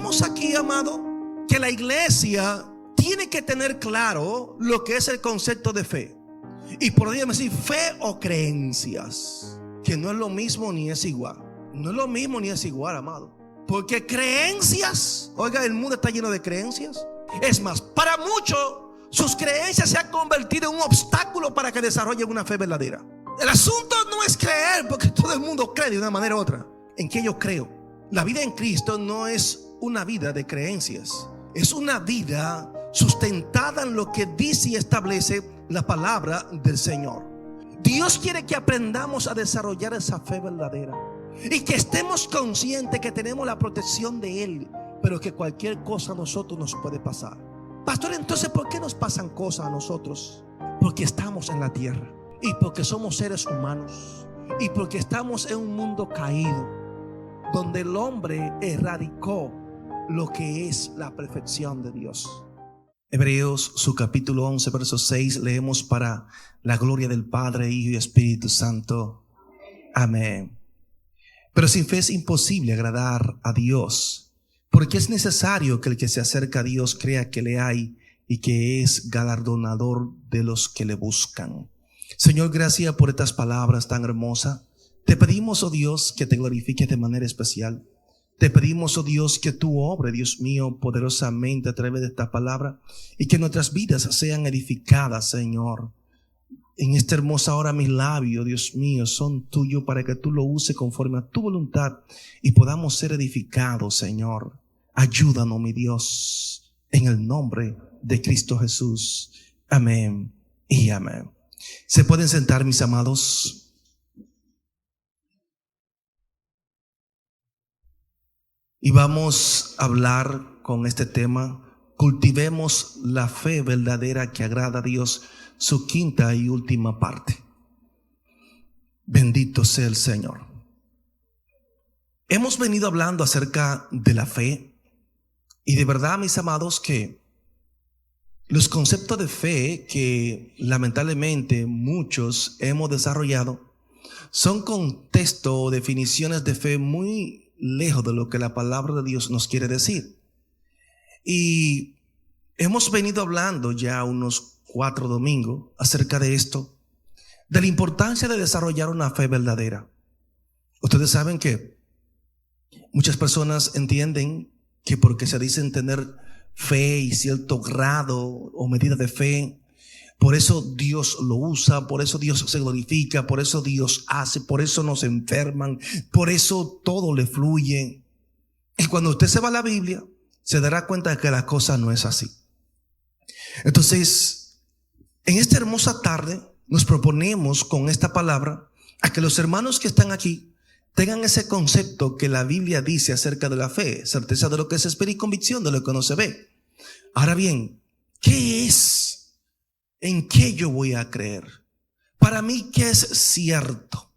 vemos aquí, amado, que la iglesia tiene que tener claro lo que es el concepto de fe. Y podríamos decir fe o creencias, que no es lo mismo ni es igual. No es lo mismo ni es igual, amado. Porque creencias, oiga, el mundo está lleno de creencias. Es más, para muchos, sus creencias se han convertido en un obstáculo para que desarrollen una fe verdadera. El asunto no es creer, porque todo el mundo cree de una manera u otra. ¿En qué yo creo? La vida en Cristo no es una vida de creencias. Es una vida sustentada en lo que dice y establece la palabra del Señor. Dios quiere que aprendamos a desarrollar esa fe verdadera y que estemos conscientes que tenemos la protección de Él, pero que cualquier cosa a nosotros nos puede pasar. Pastor, entonces ¿por qué nos pasan cosas a nosotros? Porque estamos en la tierra y porque somos seres humanos y porque estamos en un mundo caído donde el hombre erradicó lo que es la perfección de Dios. Hebreos, su capítulo 11, verso 6, leemos: para la gloria del Padre, Hijo y Espíritu Santo. Amén. Pero sin fe es imposible agradar a Dios, porque es necesario que el que se acerca a Dios crea que le hay y que es galardonador de los que le buscan. Señor, gracias por estas palabras tan hermosas. Te pedimos, oh Dios, que te glorifiques de manera especial. Te pedimos, oh Dios, que tú obres, Dios mío, poderosamente a través de esta palabra y que nuestras vidas sean edificadas, Señor. En esta hermosa hora mis labios, Dios mío, son tuyos para que tú lo uses conforme a tu voluntad y podamos ser edificados, Señor. Ayúdanos, mi Dios, en el nombre de Cristo Jesús. Amén y amén. ¿Se pueden sentar, mis amados? Y vamos a hablar con este tema: cultivemos la fe verdadera que agrada a Dios, su quinta y última parte. Bendito sea el Señor. Hemos venido hablando acerca de la fe y de verdad, mis amados, que los conceptos de fe que lamentablemente muchos hemos desarrollado son contextos o definiciones de fe muy lejos de lo que la palabra de Dios nos quiere decir. Y hemos venido hablando ya unos 4 domingos acerca de esto, de la importancia de desarrollar una fe verdadera. Ustedes saben que muchas personas entienden que porque se dicen tener fe y cierto grado o medida de fe, por eso Dios lo usa, por eso Dios se glorifica, por eso Dios hace, por eso nos enferman, por eso todo le fluye. Y cuando usted se va a la Biblia, se dará cuenta de que la cosa no es así. Entonces, en esta hermosa tarde nos proponemos con esta palabra a que los hermanos que están aquí tengan ese concepto que la Biblia dice acerca de la fe, certeza de lo que se espera y convicción de lo que no se ve. Ahora bien, ¿qué es? ¿En qué yo voy a creer? Para mí, ¿qué es cierto?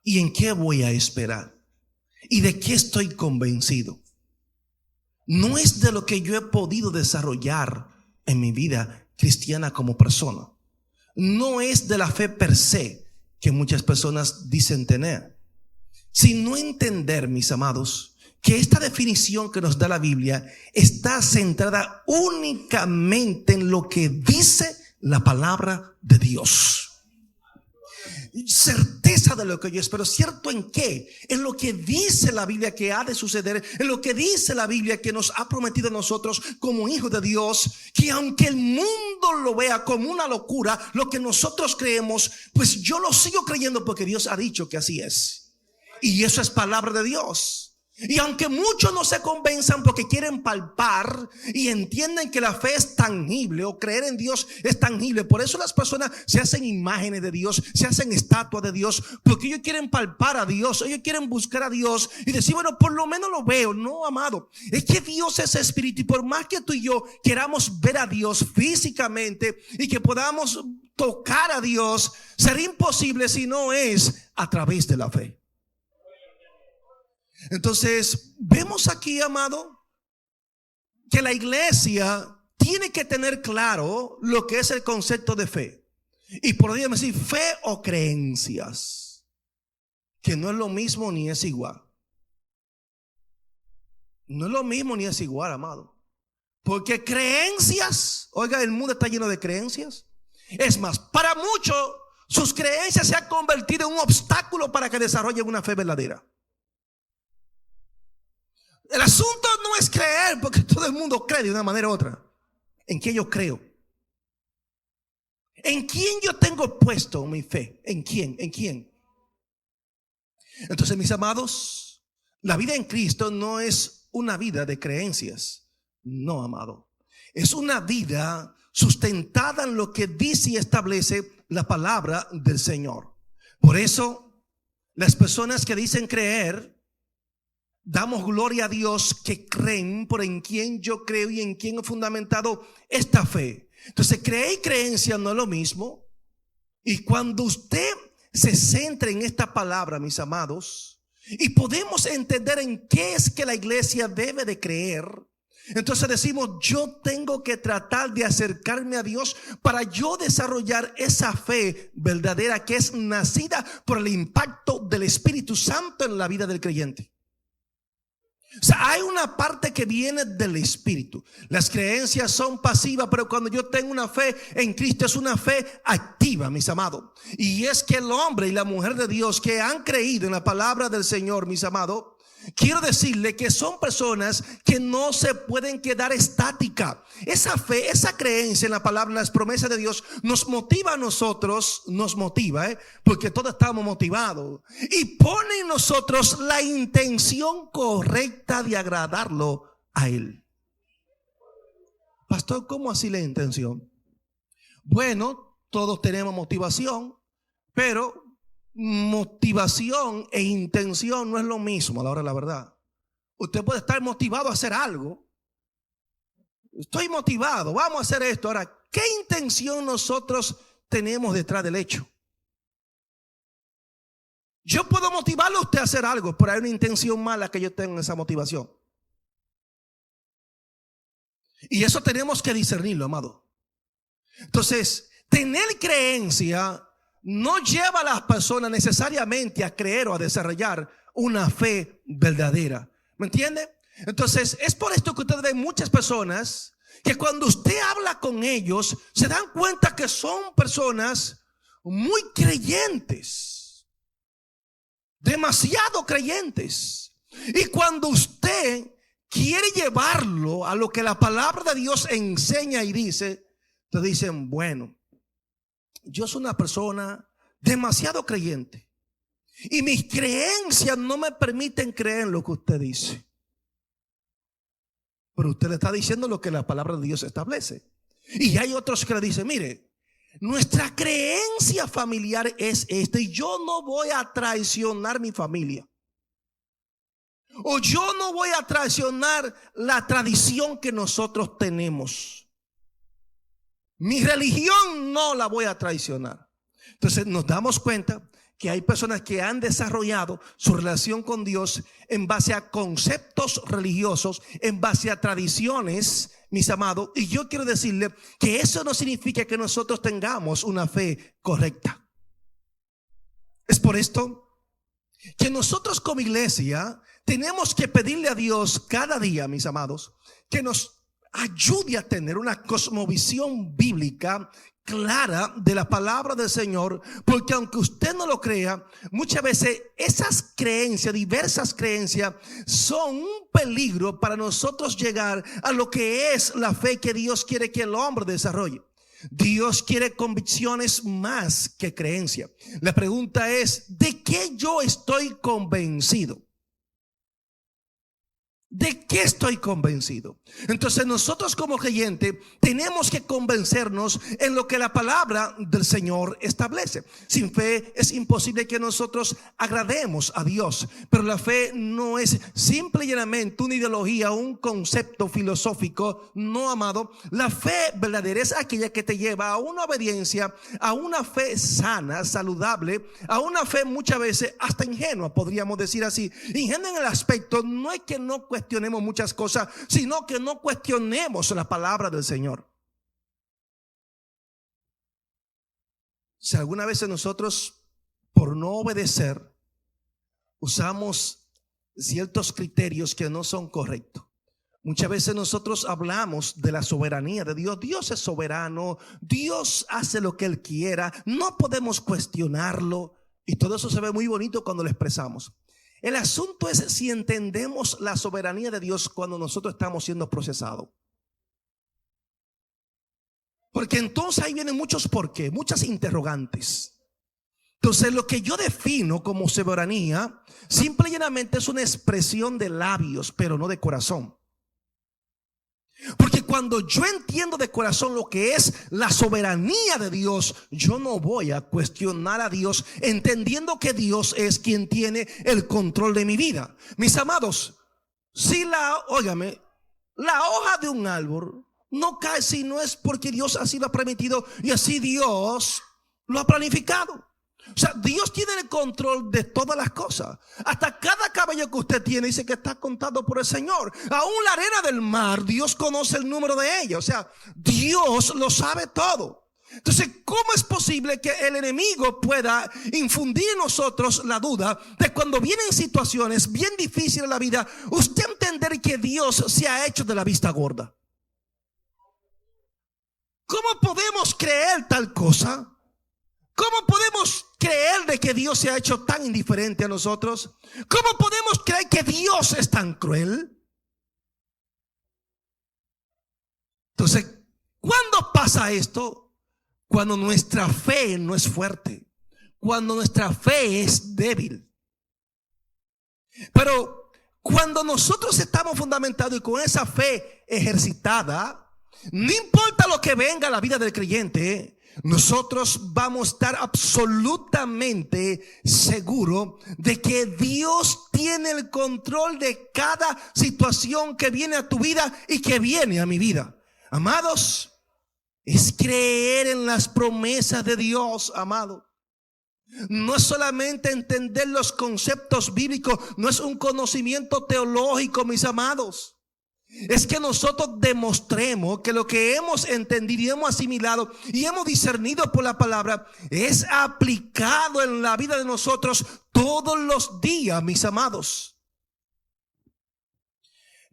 ¿Y en qué voy a esperar? ¿Y de qué estoy convencido? No es de lo que yo he podido desarrollar en mi vida cristiana como persona. No es de la fe per se que muchas personas dicen tener, sino entender, mis amados, que esta definición que nos da la Biblia está centrada únicamente en lo que dice la palabra de Dios. Certeza de lo que yo espero. ¿Cierto en qué? En lo que dice la Biblia que ha de suceder, en lo que dice la Biblia que nos ha prometido a nosotros como hijos de Dios, que aunque el mundo lo vea como una locura, lo que nosotros creemos, pues yo lo sigo creyendo porque Dios ha dicho que así es. Y eso es palabra de Dios. Y aunque muchos no se convenzan porque quieren palpar y entienden que la fe es tangible o creer en Dios es tangible, por eso las personas se hacen imágenes de Dios, se hacen estatuas de Dios, porque ellos quieren palpar a Dios, ellos quieren buscar a Dios y decir, bueno, por lo menos lo veo. No, amado, es que Dios es espíritu y por más que tú y yo queramos ver a Dios físicamente y que podamos tocar a Dios, será imposible si no es a través de la fe. Entonces, vemos aquí, amado, que la iglesia tiene que tener claro lo que es el concepto de fe. Y podríamos decir fe o creencias, que no es lo mismo ni es igual. No es lo mismo ni es igual, amado. Porque creencias, oiga, el mundo está lleno de creencias. Es más, para muchos, sus creencias se han convertido en un obstáculo para que desarrollen una fe verdadera. El asunto no es creer, porque todo el mundo cree de una manera u otra. ¿En qué yo creo? ¿En quién yo tengo puesto mi fe? ¿En quién? ¿En quién? Entonces, mis amados, la vida en Cristo no es una vida de creencias. No, amado. Es una vida sustentada en lo que dice y establece la palabra del Señor. Por eso, las personas que dicen creer, damos gloria a Dios que creen por en quién yo creo y en quién he fundamentado esta fe. Entonces, creer y creencia no es lo mismo. Y cuando usted se centra en esta palabra, mis amados, y podemos entender en qué es que la iglesia debe de creer, entonces decimos, yo tengo que tratar de acercarme a Dios para yo desarrollar esa fe verdadera que es nacida por el impacto del Espíritu Santo en la vida del creyente. O sea, hay una parte que viene del Espíritu. Las creencias son pasivas, pero cuando yo tengo una fe en Cristo es una fe activa, mis amados. Y es que el hombre y la mujer de Dios que han creído en la palabra del Señor, mis amados, quiero decirle que son personas que no se pueden quedar estática. Esa fe, esa creencia en la palabra, en las promesas de Dios nos motiva a nosotros, porque todos estamos motivados, y pone en nosotros la intención correcta de agradarlo a Él. Pastor, ¿cómo así la intención? Bueno, todos tenemos motivación, pero motivación e intención no es lo mismo a la hora de la verdad. Usted puede estar motivado a hacer algo. Estoy motivado, vamos a hacer esto. Ahora, ¿qué intención nosotros tenemos detrás del hecho? Yo puedo motivarlo a usted a hacer algo, pero hay una intención mala que yo tengo en esa motivación. Y eso tenemos que discernirlo, amado. Entonces, tener creencia no lleva a las personas necesariamente a creer o a desarrollar una fe verdadera. ¿Me entiende? Entonces, es por esto que ustedes ven muchas personas que cuando usted habla con ellos, se dan cuenta que son personas muy creyentes, demasiado creyentes. Y cuando usted quiere llevarlo a lo que la palabra de Dios enseña y dice, te dicen, bueno, yo soy una persona demasiado creyente y mis creencias no me permiten creer en lo que usted dice. Pero usted le está diciendo lo que la palabra de Dios establece. Y hay otros que le dicen, mire, nuestra creencia familiar es esta y yo no voy a traicionar mi familia. O yo no voy a traicionar la tradición que nosotros tenemos. Mi religión no la voy a traicionar. Entonces nos damos cuenta que hay personas que han desarrollado su relación con Dios en base a conceptos religiosos, en base a tradiciones, mis amados. Y yo quiero decirle que eso no significa que nosotros tengamos una fe correcta. Es por esto que nosotros como iglesia tenemos que pedirle a Dios cada día, mis amados, que nos ayude a tener una cosmovisión bíblica clara de la palabra del Señor, porque aunque usted no lo crea, muchas veces esas creencias, diversas creencias, son un peligro para nosotros llegar a lo que es la fe que Dios quiere que el hombre desarrolle. Dios quiere convicciones más que creencia. La pregunta es, ¿de qué yo estoy convencido? ¿De qué estoy convencido? Entonces nosotros como creyentes tenemos que convencernos en lo que la palabra del Señor establece. Sin fe es imposible que nosotros agrademos a Dios. Pero la fe no es simple y llanamente una ideología, un concepto filosófico. No, amado. La fe verdadera es aquella que te lleva a una obediencia, a una fe sana, saludable, a una fe muchas veces hasta ingenua, podríamos decir así. Ingenua en el aspecto, no es que no cuestionemos muchas cosas, sino que no cuestionemos la palabra del Señor. Si alguna vez nosotros, por no obedecer, usamos ciertos criterios que no son correctos. Muchas veces nosotros hablamos de la soberanía de Dios. Dios es soberano, Dios hace lo que Él quiera, no podemos cuestionarlo, y todo eso se ve muy bonito cuando lo expresamos. El asunto es si entendemos la soberanía de Dios cuando nosotros estamos siendo procesados. Porque entonces ahí vienen muchos por qué, muchas interrogantes. Entonces lo que yo defino como soberanía simple y llanamente es una expresión de labios, pero no de corazón. Porque cuando yo entiendo de corazón lo que es la soberanía de Dios, yo no voy a cuestionar a Dios, entendiendo que Dios es quien tiene el control de mi vida. Mis amados, si la hoja de un árbol no cae si no es porque Dios así lo ha permitido y así Dios lo ha planificado. O sea, Dios tiene el control de todas las cosas. Hasta cada cabello que usted tiene dice que está contado por el Señor. Aún la arena del mar, Dios conoce el número de ella. O sea, Dios lo sabe todo. Entonces, ¿cómo es posible que el enemigo pueda infundir en nosotros la duda de cuando vienen situaciones bien difíciles en la vida, usted entender que Dios se ha hecho de la vista gorda? ¿Cómo podemos creer tal cosa? ¿Cómo podemos creer de que Dios se ha hecho tan indiferente a nosotros? ¿Cómo podemos creer que Dios es tan cruel? Entonces, ¿cuándo pasa esto? Cuando nuestra fe no es fuerte, cuando nuestra fe es débil. Pero cuando nosotros estamos fundamentados y con esa fe ejercitada, no importa lo que venga a la vida del creyente, nosotros vamos a estar absolutamente seguros de que Dios tiene el control de cada situación que viene a tu vida y que viene a mi vida. Amados, es creer en las promesas de Dios, amado. No es solamente entender los conceptos bíblicos, no es un conocimiento teológico, mis amados. Es que nosotros demostremos que lo que hemos entendido y hemos asimilado y hemos discernido por la palabra es aplicado en la vida de nosotros todos los días, mis amados.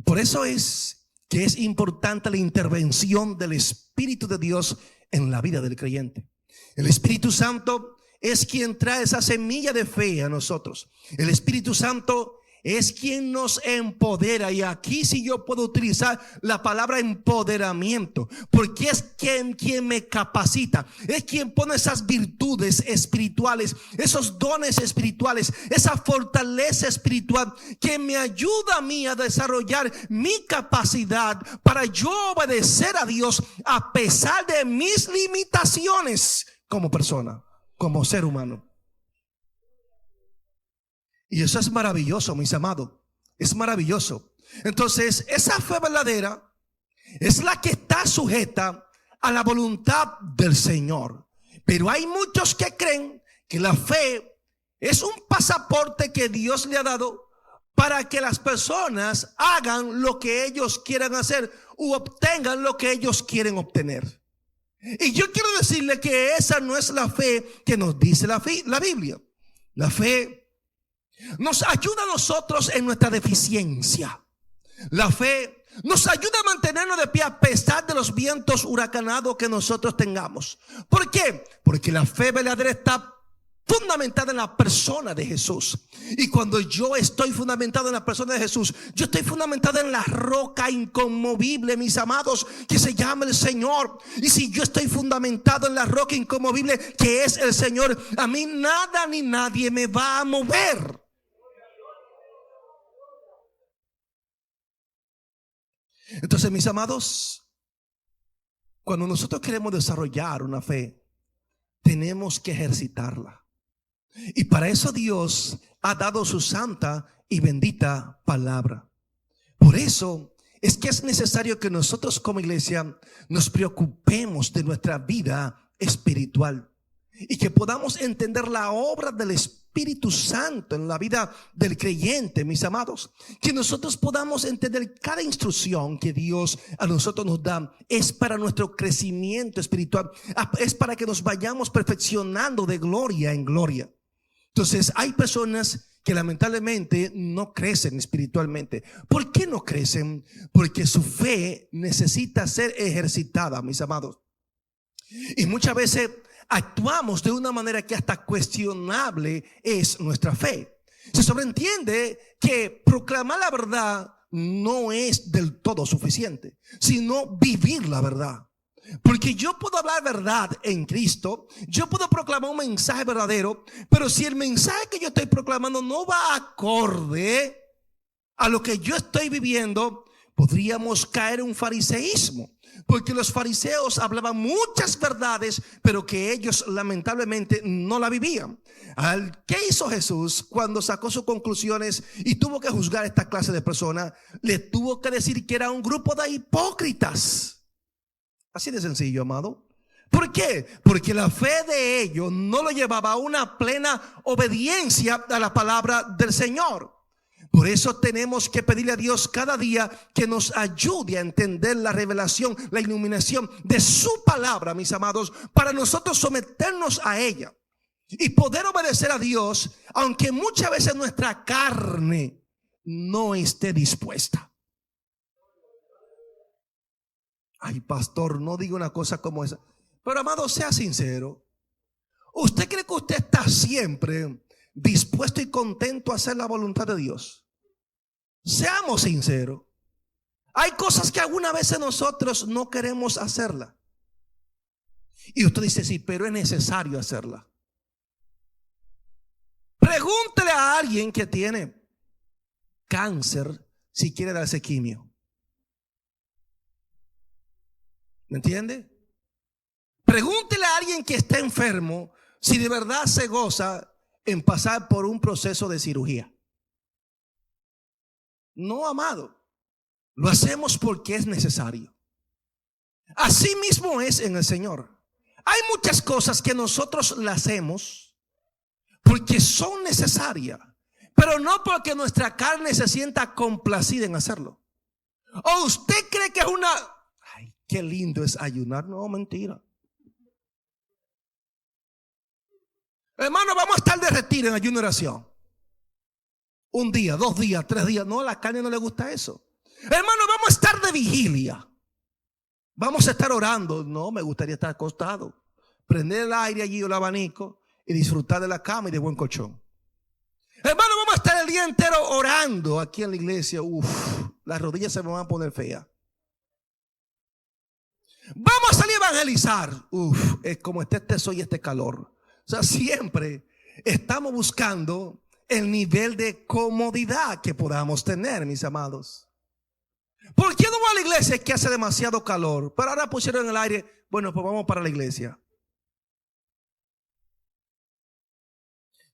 Por eso es que es importante la intervención del Espíritu de Dios en la vida del creyente. El Espíritu Santo es quien trae esa semilla de fe a nosotros. El Espíritu Santo es quien nos empodera, y aquí sí yo puedo utilizar la palabra empoderamiento, porque es quien me capacita, es quien pone esas virtudes espirituales, esos dones espirituales, esa fortaleza espiritual que me ayuda a mí a desarrollar mi capacidad para yo obedecer a Dios a pesar de mis limitaciones como persona, como ser humano. Y eso es maravilloso, mis amados. Es maravilloso. Entonces, esa fe verdadera es la que está sujeta a la voluntad del Señor. Pero hay muchos que creen que la fe es un pasaporte que Dios le ha dado para que las personas hagan lo que ellos quieran hacer u obtengan lo que ellos quieren obtener. Y yo quiero decirle que esa no es la fe que nos dice la Biblia. La fe nos ayuda a nosotros en nuestra deficiencia. La fe nos ayuda a mantenernos de pie a pesar de los vientos huracanados que nosotros tengamos. ¿Por qué? Porque la fe verdadera está fundamentada en la persona de Jesús. Y cuando yo estoy fundamentado en la persona de Jesús, yo estoy fundamentado en la roca inconmovible, mis amados, que se llama el Señor. Y si yo estoy fundamentado en la roca inconmovible que es el Señor, a mí nada ni nadie me va a mover. Entonces, mis amados, cuando nosotros queremos desarrollar una fe, tenemos que ejercitarla. Y para eso Dios ha dado su santa y bendita palabra. Por eso es que es necesario que nosotros como iglesia nos preocupemos de nuestra vida espiritual y que podamos entender la obra del Espíritu Santo en la vida del creyente, mis amados. Que nosotros podamos entender cada instrucción que Dios a nosotros nos da es para nuestro crecimiento espiritual, es para que nos vayamos perfeccionando de gloria en gloria. Entonces hay personas que lamentablemente no crecen espiritualmente. ¿Por qué no crecen? Porque su fe necesita ser ejercitada, mis amados. Y muchas veces actuamos de una manera que hasta cuestionable es nuestra fe. Se sobreentiende que proclamar la verdad no es del todo suficiente, sino vivir la verdad. Porque yo puedo hablar verdad en Cristo, yo puedo proclamar un mensaje verdadero, pero si el mensaje que yo estoy proclamando no va acorde a lo que yo estoy viviendo, podríamos caer en un fariseísmo. Porque los fariseos hablaban muchas verdades, pero que ellos lamentablemente no la vivían. ¿Qué hizo Jesús cuando sacó sus conclusiones y tuvo que juzgar a esta clase de personas? Le tuvo que decir que era un grupo de hipócritas. Así de sencillo, amado. ¿Por qué? Porque la fe de ellos no lo llevaba a una plena obediencia a la palabra del Señor. Por eso tenemos que pedirle a Dios cada día que nos ayude a entender la revelación, la iluminación de su palabra, mis amados, para nosotros someternos a ella y poder obedecer a Dios, aunque muchas veces nuestra carne no esté dispuesta. Ay, pastor, no diga una cosa como esa. Pero amado, sea sincero. ¿Usted cree que usted está siempre dispuesto y contento a hacer la voluntad de Dios? Seamos sinceros. Hay cosas que algunas veces nosotros no queremos hacerla. Y usted dice, sí, pero es necesario hacerla. Pregúntele a alguien que tiene cáncer si quiere darse quimio. ¿Me entiende? Pregúntele a alguien que está enfermo si de verdad se goza en pasar por un proceso de cirugía. No, amado. Lo hacemos porque es necesario. Así mismo es en el Señor. Hay muchas cosas que nosotros las hacemos porque son necesarias, pero no porque nuestra carne se sienta complacida en hacerlo. ¿O usted cree que es una... Ay, qué lindo es ayunar? No, mentira. Hermano, vamos a estar de retiro en ayuno y oración. Un día, 2 días, 3 días. No, a la carne no le gusta eso. Hermano, vamos a estar de vigilia. Vamos a estar orando. No, me gustaría estar acostado, prender el aire allí o el abanico y disfrutar de la cama y de buen colchón. Hermano, vamos a estar el día entero orando aquí en la iglesia. Las rodillas se me van a poner feas. Vamos a salir a evangelizar. Es como este sol y este calor. O sea, siempre estamos buscando el nivel de comodidad que podamos tener, mis amados. ¿Por qué no va a la iglesia? Es que hace demasiado calor. Pero ahora pusieron en el aire. Bueno, pues vamos para la iglesia.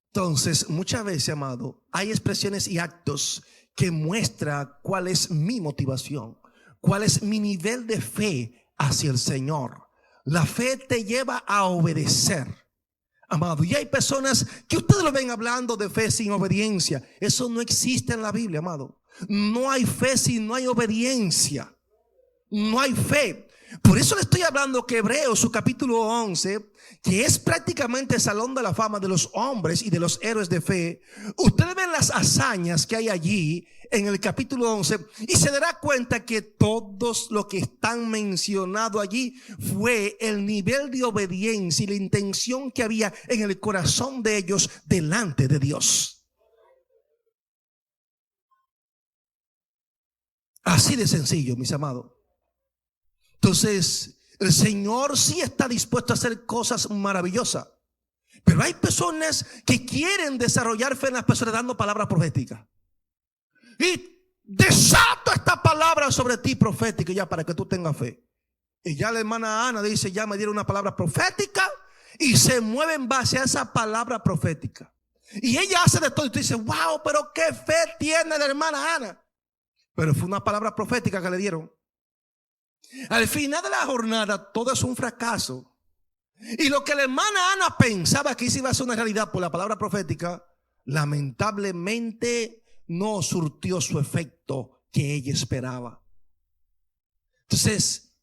Entonces, muchas veces, amado, hay expresiones y actos que muestran cuál es mi motivación, cuál es mi nivel de fe hacia el Señor. La fe te lleva a obedecer, amado. Y hay personas que ustedes lo ven hablando de fe sin obediencia. Eso no existe en la Biblia, amado. No hay fe si no hay obediencia. No hay fe. Por eso le estoy hablando que Hebreos, su capítulo 11, que es prácticamente el salón de la fama de los hombres y de los héroes de fe. Ustedes ven las hazañas que hay allí en el capítulo 11 y se dará cuenta que todos lo que están mencionados allí fue el nivel de obediencia y la intención que había en el corazón de ellos delante de Dios. Así de sencillo, mis amados. Entonces, el Señor sí está dispuesto a hacer cosas maravillosas. Pero hay personas que quieren desarrollar fe en las personas dando palabras proféticas. Y desato esta palabra sobre ti profética ya para que tú tengas fe. Y ya la hermana Ana dice, ya me dieron una palabra profética, y se mueve en base a esa palabra profética. Y ella hace de todo y tú dices, wow, pero qué fe tiene la hermana Ana. Pero fue una palabra profética que le dieron. Al final de la jornada todo es un fracaso. Y lo que la hermana Ana pensaba que iba a ser una realidad por la palabra profética, lamentablemente no surtió su efecto que ella esperaba. Entonces,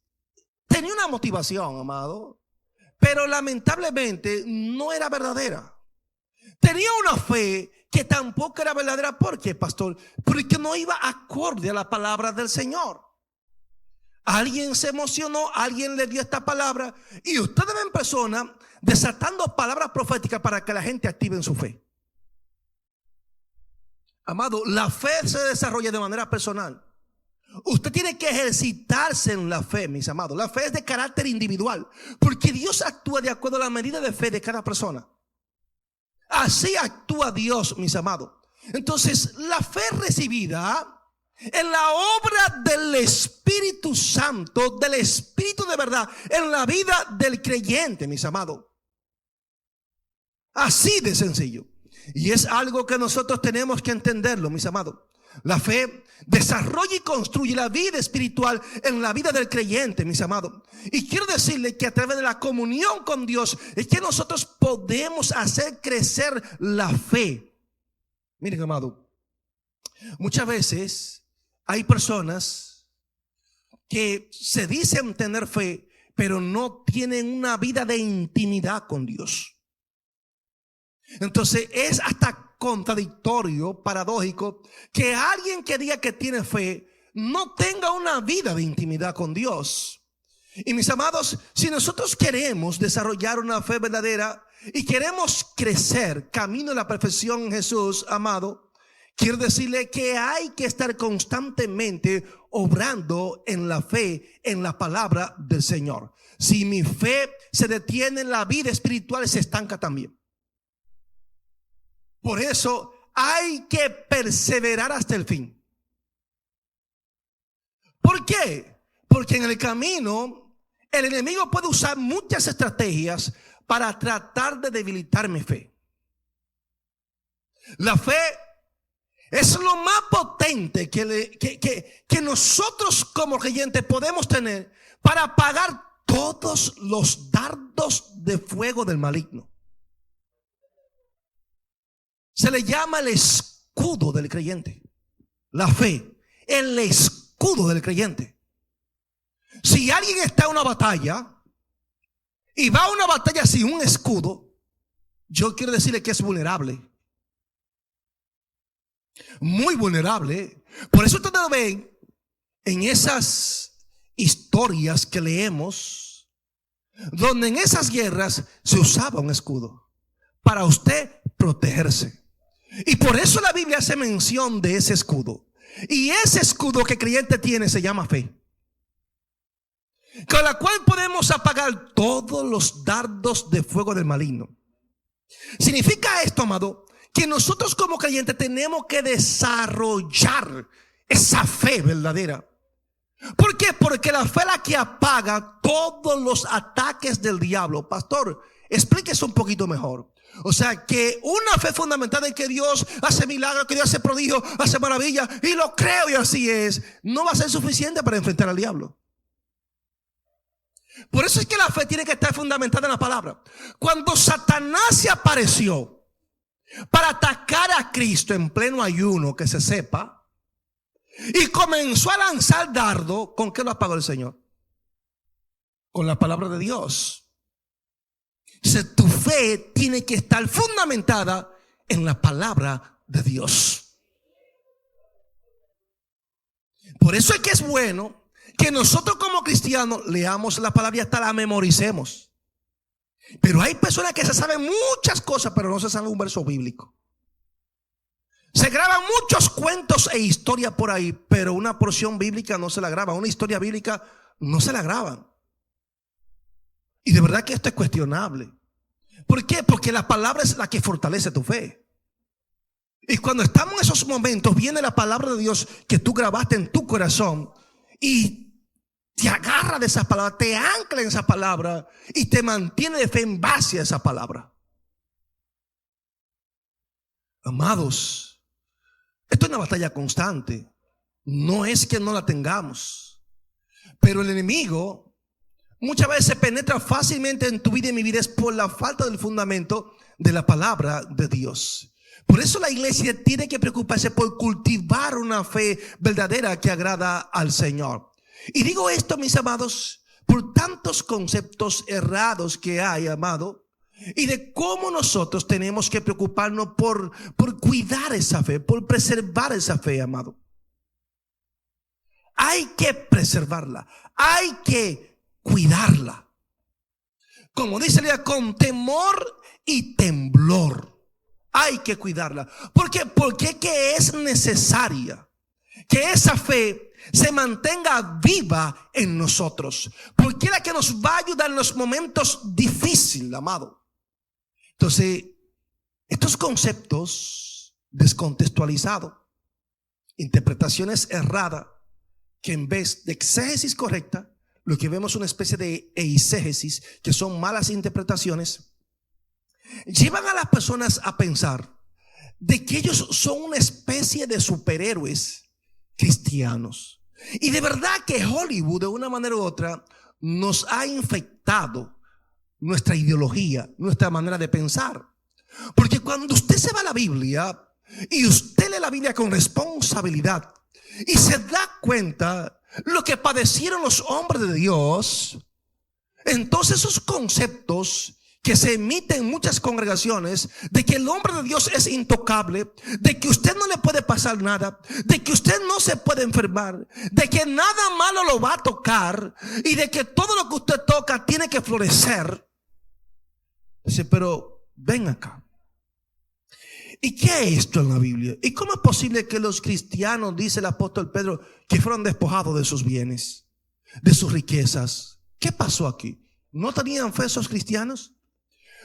tenía una motivación, amado, pero lamentablemente no era verdadera. Tenía una fe que tampoco era verdadera. ¿Por qué, pastor? Porque no iba acorde a la palabra del Señor. Alguien se emocionó, alguien le dio esta palabra y ustedes ven personas desatando palabras proféticas para que la gente active en su fe. Amado, la fe se desarrolla de manera personal. Usted tiene que ejercitarse en la fe, mis amados. La fe es de carácter individual, porque Dios actúa de acuerdo a la medida de fe de cada persona. Así actúa Dios, mis amados. Entonces, la fe recibida en la obra del Espíritu Santo, del Espíritu de verdad, en la vida del creyente, mis amados. Así de sencillo. Y es algo que nosotros tenemos que entenderlo, mis amados. La fe desarrolla y construye la vida espiritual en la vida del creyente, mis amados. Y quiero decirle que a través de la comunión con Dios es que nosotros podemos hacer crecer la fe. Miren, amado, muchas veces hay personas que se dicen tener fe, pero no tienen una vida de intimidad con Dios. Entonces es hasta contradictorio, paradójico, que alguien que diga que tiene fe no tenga una vida de intimidad con Dios. Y mis amados, si nosotros queremos desarrollar una fe verdadera y queremos crecer camino a la perfección en Jesús, amado, quiero decirle que hay que estar constantemente obrando en la fe, en la palabra del Señor. Si mi fe se detiene en la vida espiritual, se estanca también. Por eso hay que perseverar hasta el fin. ¿Por qué? Porque en el camino el enemigo puede usar muchas estrategias para tratar de debilitar mi fe. La fe es lo más potente que nosotros como creyentes podemos tener para apagar todos los dardos de fuego del maligno. Se le llama el escudo del creyente. La fe, el escudo del creyente. Si alguien está en una batalla y va a una batalla sin un escudo, yo quiero decirle que es vulnerable. Muy vulnerable. Por eso ustedes ven en esas historias que leemos, donde en esas guerras se usaba un escudo para usted protegerse. Y por eso la Biblia hace mención de ese escudo. Y ese escudo que el creyente tiene se llama fe, con la cual podemos apagar todos los dardos de fuego del maligno. Significa esto, amado, que nosotros como creyentes tenemos que desarrollar esa fe verdadera. ¿Por qué? Porque la fe es la que apaga todos los ataques del diablo. Pastor, explíquese un poquito mejor. O sea, que una fe fundamentada en que Dios hace milagros, que Dios hace prodigios, hace maravillas, y lo creo y así es, no va a ser suficiente para enfrentar al diablo. Por eso es que la fe tiene que estar fundamentada en la palabra. Cuando Satanás se apareció para atacar a Cristo en pleno ayuno, que se sepa, y comenzó a lanzar dardo, ¿con qué lo apagó el Señor? Con la palabra de Dios. Tu fe tiene que estar fundamentada en la palabra de Dios. Por eso es que es bueno que nosotros como cristianos leamos la palabra y hasta la memoricemos. Pero hay personas que se saben muchas cosas, pero no se saben un verso bíblico. Se graban muchos cuentos e historias por ahí, pero una porción bíblica no se la graban. Una historia bíblica no se la graban. Y de verdad que esto es cuestionable. ¿Por qué? Porque la palabra es la que fortalece tu fe. Y cuando estamos en esos momentos, viene la palabra de Dios que tú grabaste en tu corazón y te agarra de esa palabra, te ancla en esa palabra y te mantiene de fe en base a esa palabra. Amados, esto es una batalla constante. No es que no la tengamos, pero el enemigo muchas veces penetra fácilmente en tu vida y en mi vida es por la falta del fundamento de la palabra de Dios. Por eso la iglesia tiene que preocuparse por cultivar una fe verdadera que agrada al Señor. Y digo esto, mis amados, por tantos conceptos errados que hay, amado, y de cómo nosotros tenemos que preocuparnos por cuidar esa fe, por preservar esa fe, amado. Hay que preservarla, hay que cuidarla. Como dice Lea, con temor y temblor. Hay que cuidarla. ¿Por qué? Porque que es necesaria que esa fe se mantenga viva en nosotros. Porque es la que nos va a ayudar en los momentos difíciles, amado. Entonces, estos conceptos descontextualizados, interpretaciones erradas, que en vez de exégesis correcta, lo que vemos es una especie de eisegesis, que son malas interpretaciones, llevan a las personas a pensar de que ellos son una especie de superhéroes cristianos. Y de verdad que Hollywood, de una manera u otra, nos ha infectado nuestra ideología, nuestra manera de pensar. Porque cuando usted se va a la Biblia y usted lee la Biblia con responsabilidad y se da cuenta lo que padecieron los hombres de Dios, entonces esos conceptos que se emiten en muchas congregaciones de que el hombre de Dios es intocable, de que usted no le puede pasar nada, de que usted no se puede enfermar, de que nada malo lo va a tocar y de que todo lo que usted toca tiene que florecer. Dice, pero ven acá. ¿Y qué es esto en la Biblia? ¿Y cómo es posible que los cristianos, dice el apóstol Pedro, que fueron despojados de sus bienes, de sus riquezas? ¿Qué pasó aquí? ¿No tenían fe esos cristianos?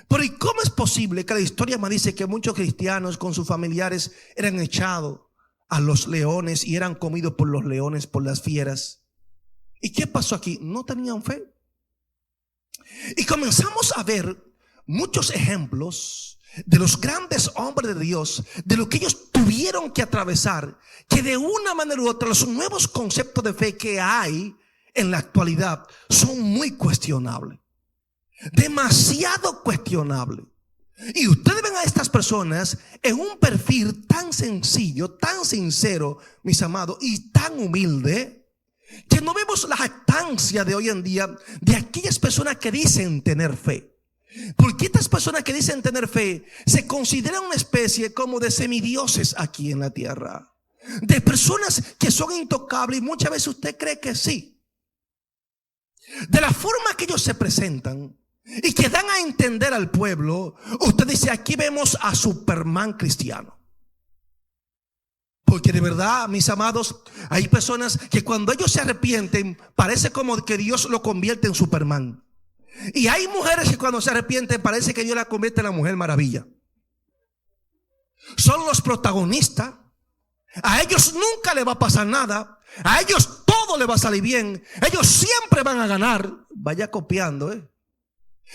Pero ¿y cómo es posible que la historia me dice que muchos cristianos con sus familiares eran echados a los leones y eran comidos por los leones, por las fieras? ¿Y qué pasó aquí? No tenían fe. Y comenzamos a ver muchos ejemplos de los grandes hombres de Dios, de lo que ellos tuvieron que atravesar, que de una manera u otra los nuevos conceptos de fe que hay en la actualidad son muy cuestionables, demasiado cuestionables. Y ustedes ven a estas personas en un perfil tan sencillo, tan sincero, mis amados, y tan humilde, que no vemos la jactancia de hoy en día de aquellas personas que dicen tener fe. Porque estas personas que dicen tener fe se consideran una especie como de semidioses aquí en la tierra, de personas que son intocables, y muchas veces usted cree que sí. De la forma que ellos se presentan y que dan a entender al pueblo, usted dice, aquí vemos a Superman cristiano. Porque de verdad, mis amados, hay personas que cuando ellos se arrepienten, parece como que Dios lo convierte en Superman. Y hay mujeres que cuando se arrepienten parece que Dios la convierte en la Mujer Maravilla. Son los protagonistas. A ellos nunca le va a pasar nada. A ellos todo le va a salir bien. Ellos siempre van a ganar. Vaya copiando,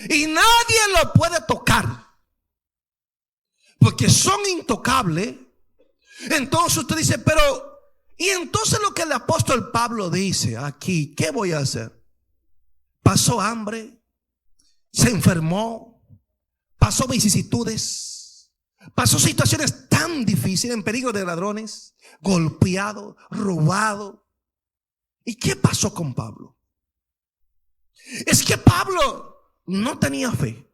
y nadie lo puede tocar, porque son intocables. Entonces usted dice, pero y entonces lo que el apóstol Pablo dice aquí, ¿qué voy a hacer? Pasó hambre, se enfermó, pasó vicisitudes, pasó situaciones tan difíciles, en peligro de ladrones, golpeado, robado. ¿Y qué pasó con Pablo? Es que Pablo no tenía fe.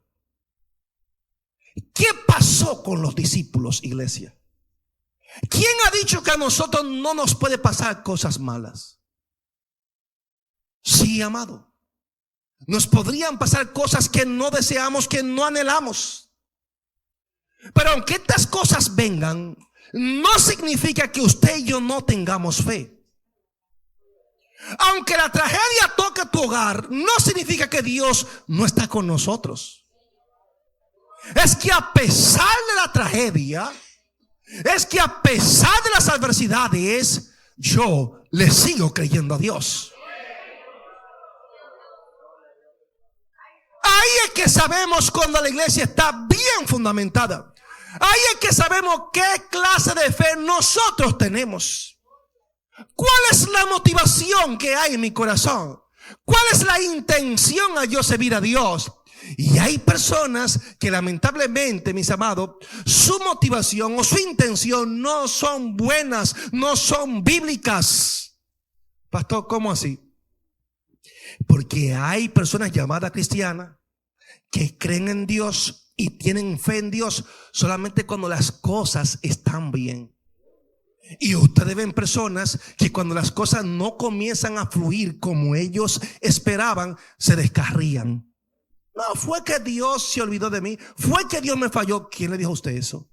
¿Qué pasó con los discípulos, iglesia? ¿Quién ha dicho que a nosotros no nos puede pasar cosas malas? Sí, amado. Nos podrían pasar cosas que no deseamos, que no anhelamos. Pero aunque estas cosas vengan, no significa que usted y yo no tengamos fe. Aunque la tragedia toque tu hogar, no significa que Dios no está con nosotros. Es que a pesar de la tragedia, es que a pesar de las adversidades, yo le sigo creyendo a Dios. Ahí es que sabemos cuando la iglesia está bien fundamentada. Ahí es que sabemos qué clase de fe nosotros tenemos. ¿Cuál es la motivación que hay en mi corazón? ¿Cuál es la intención a yo servir a Dios? Y hay personas que lamentablemente, mis amados, su motivación o su intención no son buenas, no son bíblicas. Pastor, ¿cómo así? Porque hay personas llamadas cristianas, que creen en Dios y tienen fe en Dios solamente cuando las cosas están bien. Y ustedes ven personas que cuando las cosas no comienzan a fluir como ellos esperaban, se descarrían. No, fue que Dios se olvidó de mí, fue que Dios me falló. ¿Quién le dijo a usted eso?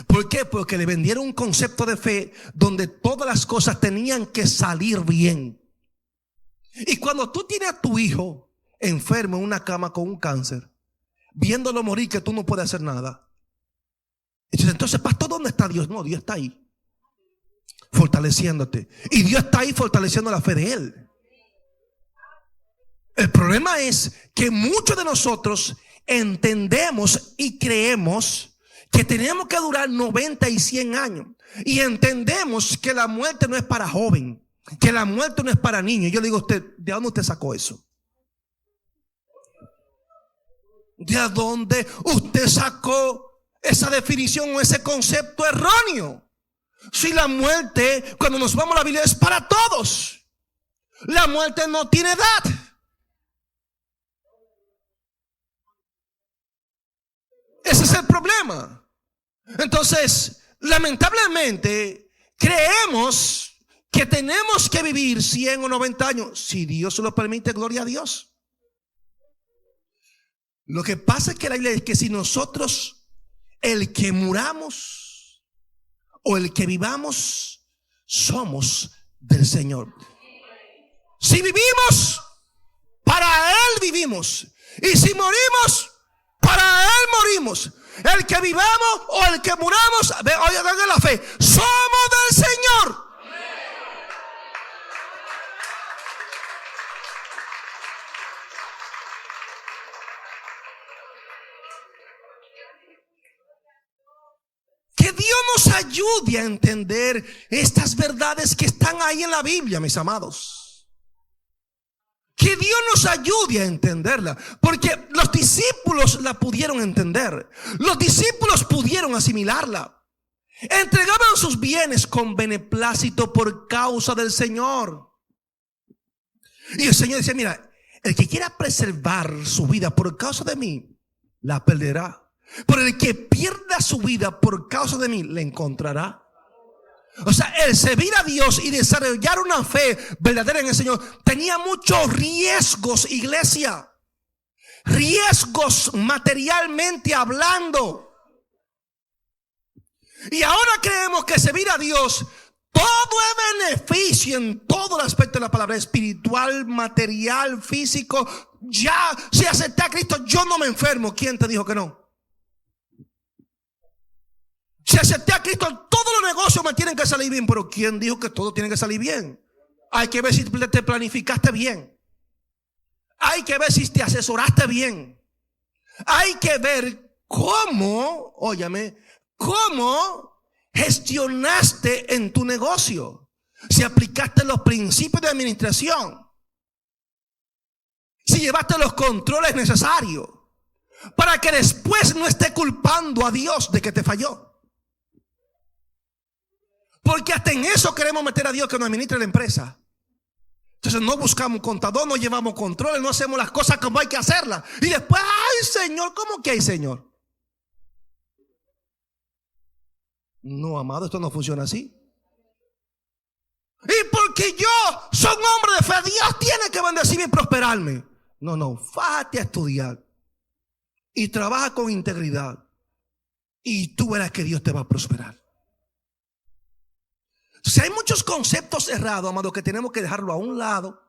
¿Por qué? Porque le vendieron un concepto de fe donde todas las cosas tenían que salir bien. Y cuando tú tienes a tu hijo enfermo en una cama con un cáncer, viéndolo morir, que tú no puedes hacer nada, entonces, pastor, ¿dónde está Dios? No, Dios está ahí fortaleciéndote, y Dios está ahí fortaleciendo la fe de él. El problema es que muchos de nosotros entendemos y creemos que tenemos que durar 90 y 100 años, y entendemos que la muerte no es para joven, que la muerte no es para niños. Yo le digo a usted, ¿de dónde usted sacó eso? ¿De dónde usted sacó esa definición o ese concepto erróneo? Si la muerte, cuando nos vamos a la Biblia, es para todos. La muerte no tiene edad. Ese es el problema. Entonces, lamentablemente, creemos que tenemos que vivir 100 o 90 años. Si Dios se lo permite, gloria a Dios. Lo que pasa es que la Biblia dice que si nosotros, el que muramos o el que vivamos, somos del Señor. Si vivimos, para Él vivimos. Y si morimos, para Él morimos. El que vivamos o el que muramos, oigan en la fe, somos del Señor. Que Dios nos ayude a entender estas verdades que están ahí en la Biblia, mis amados. Que Dios nos ayude a entenderla, porque los discípulos la pudieron entender. Los discípulos pudieron asimilarla. Entregaban sus bienes con beneplácito por causa del Señor. Y el Señor dice, mira, el que quiera preservar su vida por causa de mí, la perderá. Pero el que pierda su vida por causa de mí, la encontrará. O sea, el servir a Dios y desarrollar una fe verdadera en el Señor tenía muchos riesgos, iglesia. Riesgos materialmente hablando. Y ahora creemos que servir a Dios, todo es beneficio en todo el aspecto de la palabra, espiritual, material, físico. Ya, si acepté a Cristo, yo no me enfermo. ¿Quién te dijo que no? Si acepté a Cristo, todos los negocios me tienen que salir bien. Pero ¿quién dijo que todo tiene que salir bien? Hay que ver si te planificaste bien. Hay que ver si te asesoraste bien. Hay que ver cómo, óyame, cómo gestionaste en tu negocio. Si aplicaste los principios de administración. Si llevaste los controles necesarios. Para que después no esté culpando a Dios de que te falló. Porque hasta en eso queremos meter a Dios que nos administre la empresa. Entonces no buscamos un contador, no llevamos controles, no hacemos las cosas como hay que hacerlas. Y después, ay Señor, ¿cómo que hay Señor? No, amado, esto no funciona así. Y porque yo soy un hombre de fe, Dios tiene que bendecirme y prosperarme. No, fájate a estudiar. Y trabaja con integridad. Y tú verás que Dios te va a prosperar. Entonces hay muchos conceptos errados, amado, que tenemos que dejarlo a un lado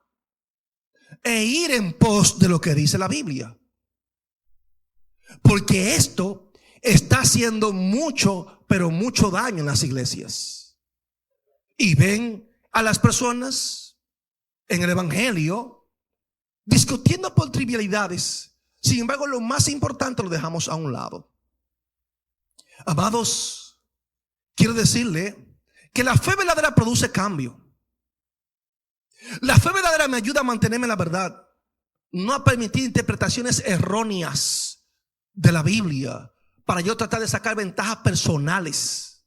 e ir en pos de lo que dice la Biblia. Porque esto está haciendo mucho, pero mucho daño en las iglesias. Y ven a las personas en el evangelio discutiendo por trivialidades. Sin embargo, lo más importante lo dejamos a un lado. Amados, quiero decirle que la fe verdadera produce cambio. La fe verdadera me ayuda a mantenerme en la verdad, no a permitir interpretaciones erróneas de la Biblia para yo tratar de sacar ventajas personales.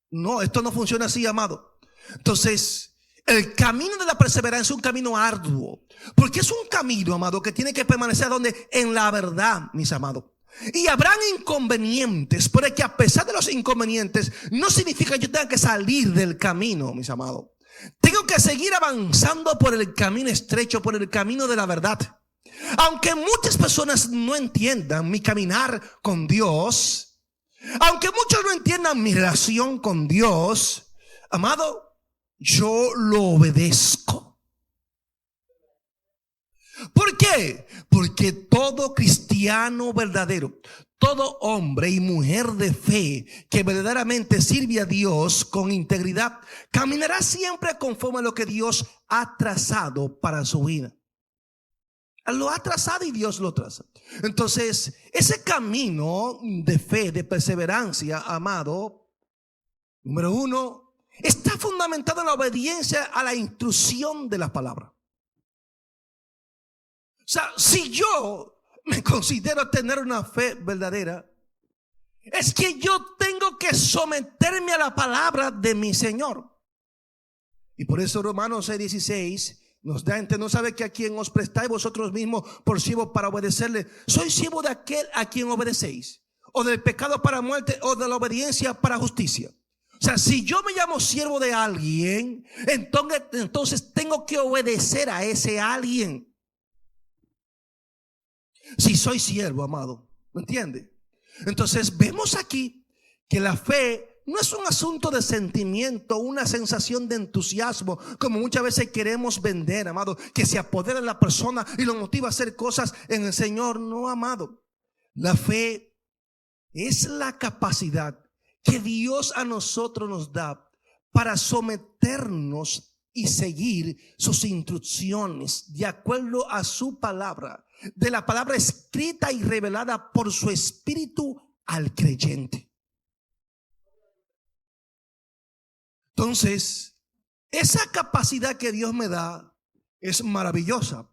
No, esto no funciona así, amado. Entonces, El camino de la perseverancia es un camino arduo, porque es un camino, amado, que tiene que permanecer donde en la verdad, mis amados. Y habrán inconvenientes, pero es que a pesar de los inconvenientes, no significa que yo tenga que salir del camino, mis amados. Tengo que seguir avanzando por el camino estrecho, por el camino de la verdad. Aunque muchas personas no entiendan mi caminar con Dios, aunque muchos no entiendan mi relación con Dios, amado, yo lo obedezco. ¿Por qué? Porque todo cristiano verdadero, todo hombre y mujer de fe que verdaderamente sirve a Dios con integridad, caminará siempre conforme a lo que Dios ha trazado para su vida. Lo ha trazado y Dios lo traza. Entonces, ese camino de fe, de perseverancia, amado, número uno, está fundamentado en la obediencia a la instrucción de la palabra. O sea, si yo me considero tener una fe verdadera, es que yo tengo que someterme a la palabra de mi Señor. Y por eso Romanos 6:16 nos da a entender, no sabe que a quien os prestáis vosotros mismos por siervos para obedecerle, sois siervos de aquel a quien obedecéis, o del pecado para muerte, o de la obediencia para justicia. O sea, si yo me llamo siervo de alguien, entonces tengo que obedecer a ese alguien. Si soy siervo, amado, ¿me entiende? Entonces vemos aquí que la fe no es un asunto de sentimiento, una sensación de entusiasmo, como muchas veces queremos vender, amado, que se apodera de la persona y lo motiva a hacer cosas en el Señor. No, amado. La fe es la capacidad que Dios a nosotros nos da para someternos y seguir sus instrucciones de acuerdo a su palabra, de la palabra escrita y revelada por su Espíritu al creyente. Entonces, esa capacidad que Dios me da es maravillosa,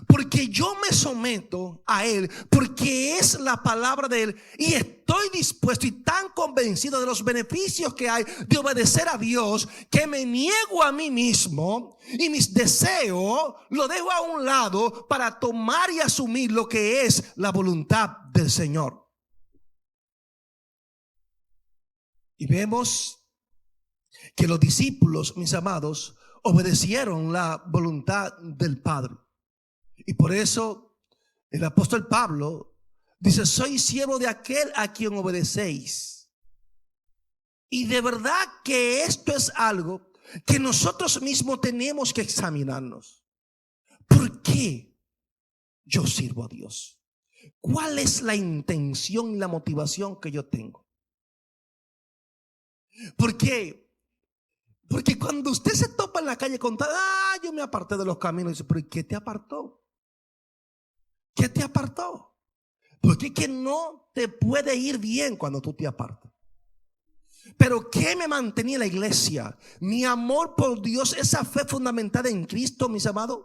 porque yo me someto a Él, porque es la palabra de Él, y estoy dispuesto y tan convencido de los beneficios que hay de obedecer a Dios, que me niego a mí mismo y mis deseos lo dejo a un lado para tomar y asumir lo que es la voluntad del Señor. Y vemos que los discípulos, mis amados, obedecieron la voluntad del Padre. Y por eso el apóstol Pablo dice: soy siervo de aquel a quien obedecéis. Y de verdad que esto es algo que nosotros mismos tenemos que examinarnos. ¿Por qué yo sirvo a Dios? ¿Cuál es la intención y la motivación que yo tengo? ¿Por qué? Porque cuando usted se topa en la calle con yo me aparté de los caminos, dice, pero ¿qué te apartó? ¿Qué te apartó? Porque es que no te puede ir bien cuando tú te apartas. Pero ¿qué me mantenía en la iglesia? Mi amor por Dios, esa fe fundamentada en Cristo, mis amados.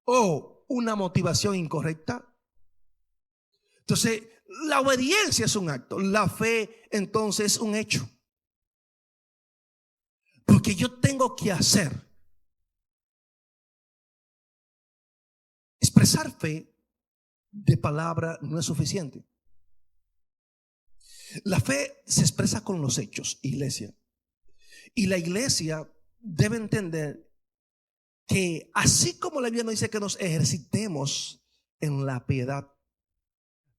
¿O una motivación incorrecta? Entonces, la obediencia es un acto, la fe entonces es un hecho. Porque yo tengo que hacer. Expresar fe de palabra no es suficiente. La fe se expresa con los hechos, iglesia. Y la iglesia debe entender que así como la Biblia nos dice que nos ejercitemos en la piedad,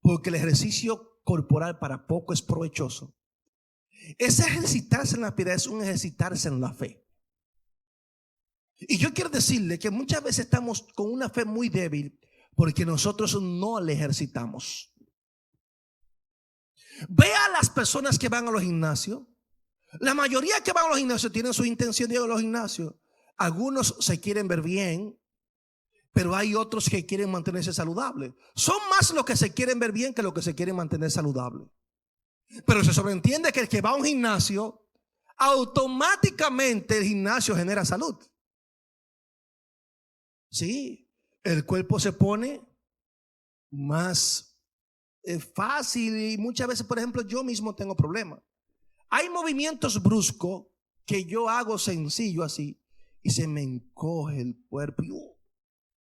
porque el ejercicio corporal para poco es provechoso, ese ejercitarse en la piedad es un ejercitarse en la fe. Y yo quiero decirle que muchas veces estamos con una fe muy débil porque nosotros no la ejercitamos. Vea a las personas que van a los gimnasios. La mayoría que van a los gimnasios tienen su intención de ir a los gimnasios. Algunos se quieren ver bien, pero hay otros que quieren mantenerse saludables. Son más los que se quieren ver bien que los que se quieren mantener saludables. Pero se sobreentiende que el que va a un gimnasio, automáticamente el gimnasio genera salud. Sí, el cuerpo se pone más fácil y muchas veces, por ejemplo, yo mismo tengo problemas. Hay movimientos bruscos que yo hago sencillo así y se me encoge el cuerpo.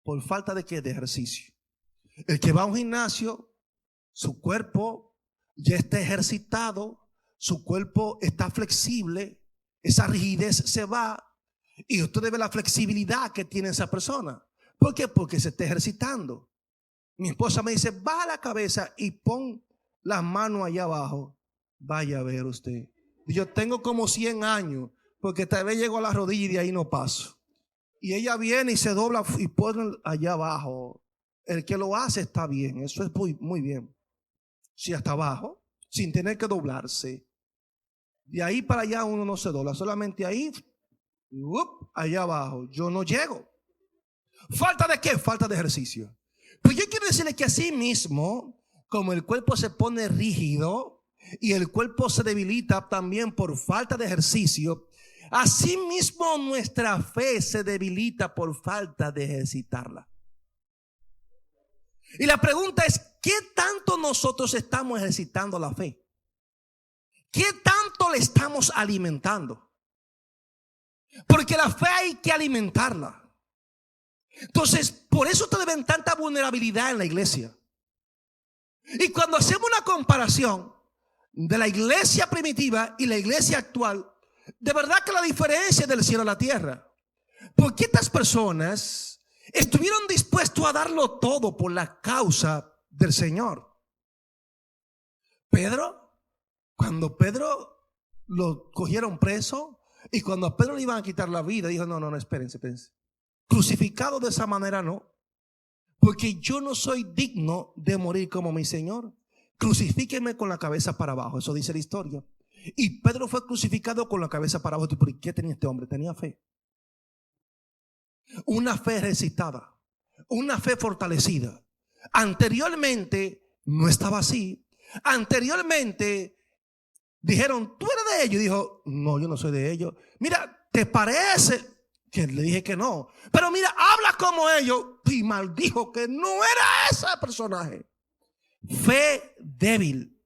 ¿Por falta de qué? De ejercicio. El que va a un gimnasio, su cuerpo ya está ejercitado, su cuerpo está flexible, esa rigidez se va y usted ve la flexibilidad que tiene esa persona. ¿Por qué? Porque se está ejercitando. Mi esposa me dice, baja la cabeza y pon las manos allá abajo. Vaya a ver usted. Yo tengo como 100 años, porque tal vez llego a la rodilla y de ahí no paso. Y ella viene y se dobla y pone allá abajo. El que lo hace está bien, eso es muy, muy bien. Si hasta abajo, sin tener que doblarse. De ahí para allá uno no se dobla, solamente ahí, allá abajo. Yo no llego. ¿Falta de qué? Falta de ejercicio. Pues yo quiero decirle que así mismo, como el cuerpo se pone rígido y el cuerpo se debilita también por falta de ejercicio, así mismo nuestra fe se debilita por falta de ejercitarla. Y la pregunta es, ¿qué tanto nosotros estamos ejercitando la fe? ¿Qué tanto le estamos alimentando? Porque la fe hay que alimentarla. Entonces, por eso ustedes ven tanta vulnerabilidad en la iglesia. Y cuando hacemos una comparación de la iglesia primitiva y la iglesia actual, de verdad que la diferencia es del cielo a la tierra. Porque estas personas estuvieron dispuestos a darlo todo por la causa del Señor. Pedro, cuando Pedro lo cogieron preso y cuando a Pedro le iban a quitar la vida, dijo, no, espérense. Crucificado de esa manera no, porque yo no soy digno de morir como mi Señor. Crucifíqueme con la cabeza para abajo, eso dice la historia. Y Pedro fue crucificado con la cabeza para abajo. ¿Por qué tenía este hombre? Tenía fe. Una fe ejercitada, una fe fortalecida. Anteriormente no estaba así. Anteriormente dijeron, ¿tú eres de ellos? Y dijo, no, yo no soy de ellos. Mira, ¿te parece? Que le dije que no. Pero mira, habla como ellos. Y maldijo que no era ese personaje. Fe débil.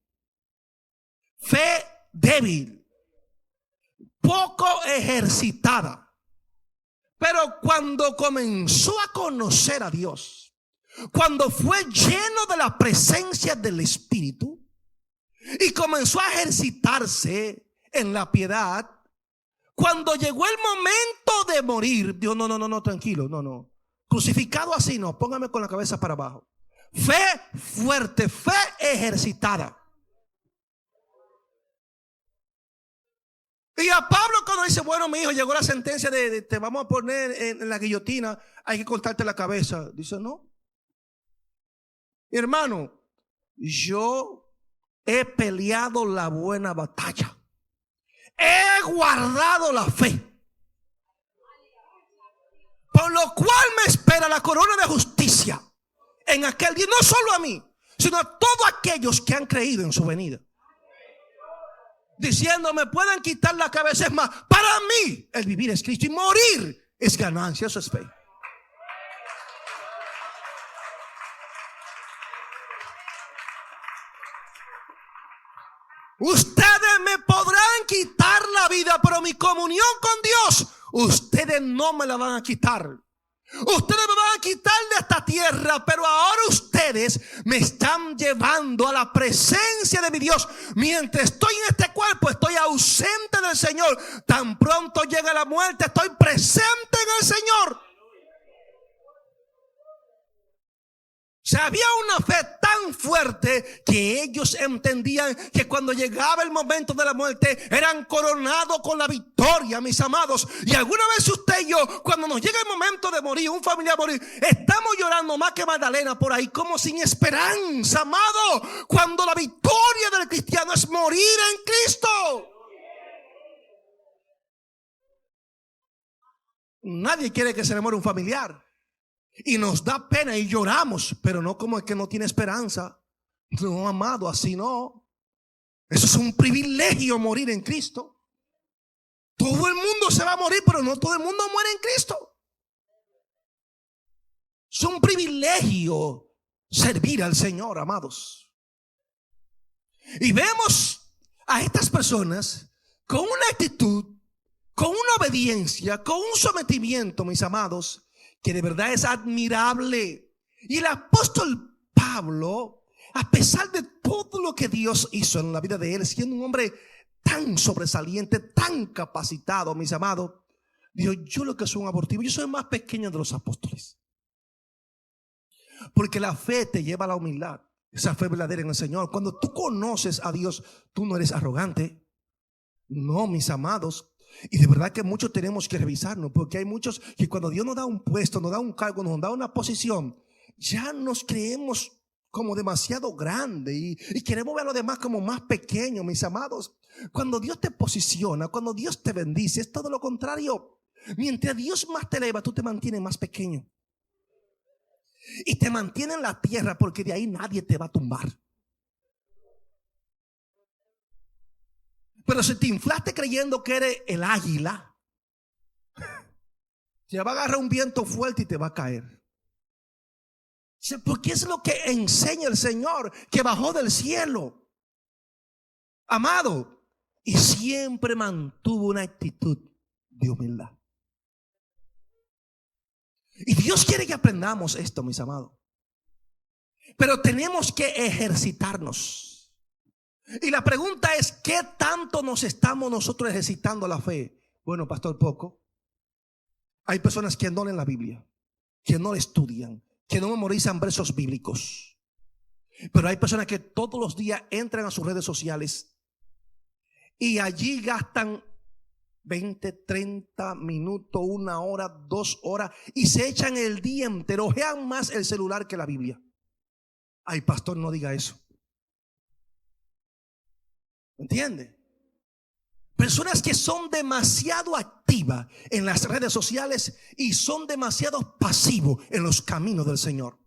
Fe débil. Poco ejercitada. Pero cuando comenzó a conocer a Dios, cuando fue lleno de la presencia del Espíritu y comenzó a ejercitarse en la piedad, cuando llegó el momento de morir, Dios, no, tranquilo, no. Crucificado así, no, póngame con la cabeza para abajo. Fe fuerte, fe ejercitada. Y a Pablo cuando dice, bueno, mi hijo, llegó la sentencia de te vamos a poner en la guillotina, hay que cortarte la cabeza. Dice, no. Mi hermano, yo he peleado la buena batalla. He guardado la fe, por lo cual me espera la corona de justicia en aquel día, no solo a mí, sino a todos aquellos que han creído en su venida. Diciendo, me pueden quitar la cabeza, es más, para mí el vivir es Cristo y morir es ganancia. Eso es fe. Ustedes me podrán quitar la vida, pero mi comunión con Dios, ustedes no me la van a quitar. Ustedes me van a quitar de esta tierra, pero ahora ustedes me están llevando a la presencia de mi Dios. Mientras estoy en este cuerpo, estoy ausente del Señor. Tan pronto llega la muerte, estoy presente en el Señor. O sea, había una fe tan fuerte que ellos entendían que cuando llegaba el momento de la muerte eran coronados con la victoria, mis amados. Y alguna vez usted y yo, cuando nos llega el momento de morir, un familiar morir, estamos llorando más que Magdalena por ahí, como sin esperanza, amado. Cuando la victoria del cristiano es morir en Cristo. Nadie quiere que se le muera un familiar. Y nos da pena y lloramos, pero no como el que no tiene esperanza. No, amado, así no. Eso es un privilegio, morir en Cristo. Todo el mundo se va a morir, pero no todo el mundo muere en Cristo. Es un privilegio servir al Señor, amados. Y vemos a estas personas con una actitud con una obediencia, con un sometimiento, mis amados, que de verdad es admirable. Y el apóstol Pablo, a pesar de todo lo que Dios hizo en la vida de él, siendo un hombre tan sobresaliente, tan capacitado, mis amados, dijo: yo lo que soy un abortivo, yo soy el más pequeño de los apóstoles. Porque la fe te lleva a la humildad, esa fe verdadera en el Señor. Cuando tú conoces a Dios, tú no eres arrogante. No, mis amados. Y de verdad que muchos tenemos que revisarnos, porque hay muchos que cuando Dios nos da un puesto, nos da un cargo, nos da una posición, ya nos creemos como demasiado grande y queremos ver a los demás como más pequeños, mis amados. Cuando Dios te posiciona, cuando Dios te bendice, es todo lo contrario. Mientras Dios más te eleva, tú te mantienes más pequeño y te mantiene en la tierra, porque de ahí nadie te va a tumbar. Pero si te inflaste creyendo que eres el águila, te va a agarrar un viento fuerte y te va a caer. Porque es lo que enseña el Señor, que bajó del cielo, amado, y siempre mantuvo una actitud de humildad. Y Dios quiere que aprendamos esto, mis amados. Pero tenemos que ejercitarnos. Y la pregunta es: ¿qué tanto nos estamos nosotros ejercitando la fe? Bueno, pastor, poco. Hay personas que no leen la Biblia, que no la estudian, que no memorizan versos bíblicos. Pero hay personas que todos los días entran a sus redes sociales y allí gastan 20, 30 minutos, 1 hora, 2 horas, y se echan el día entero, ojean más el celular que la Biblia. Ay, pastor, no diga eso. ¿Entiende? Personas que son demasiado activas en las redes sociales y son demasiado pasivos en los caminos del Señor.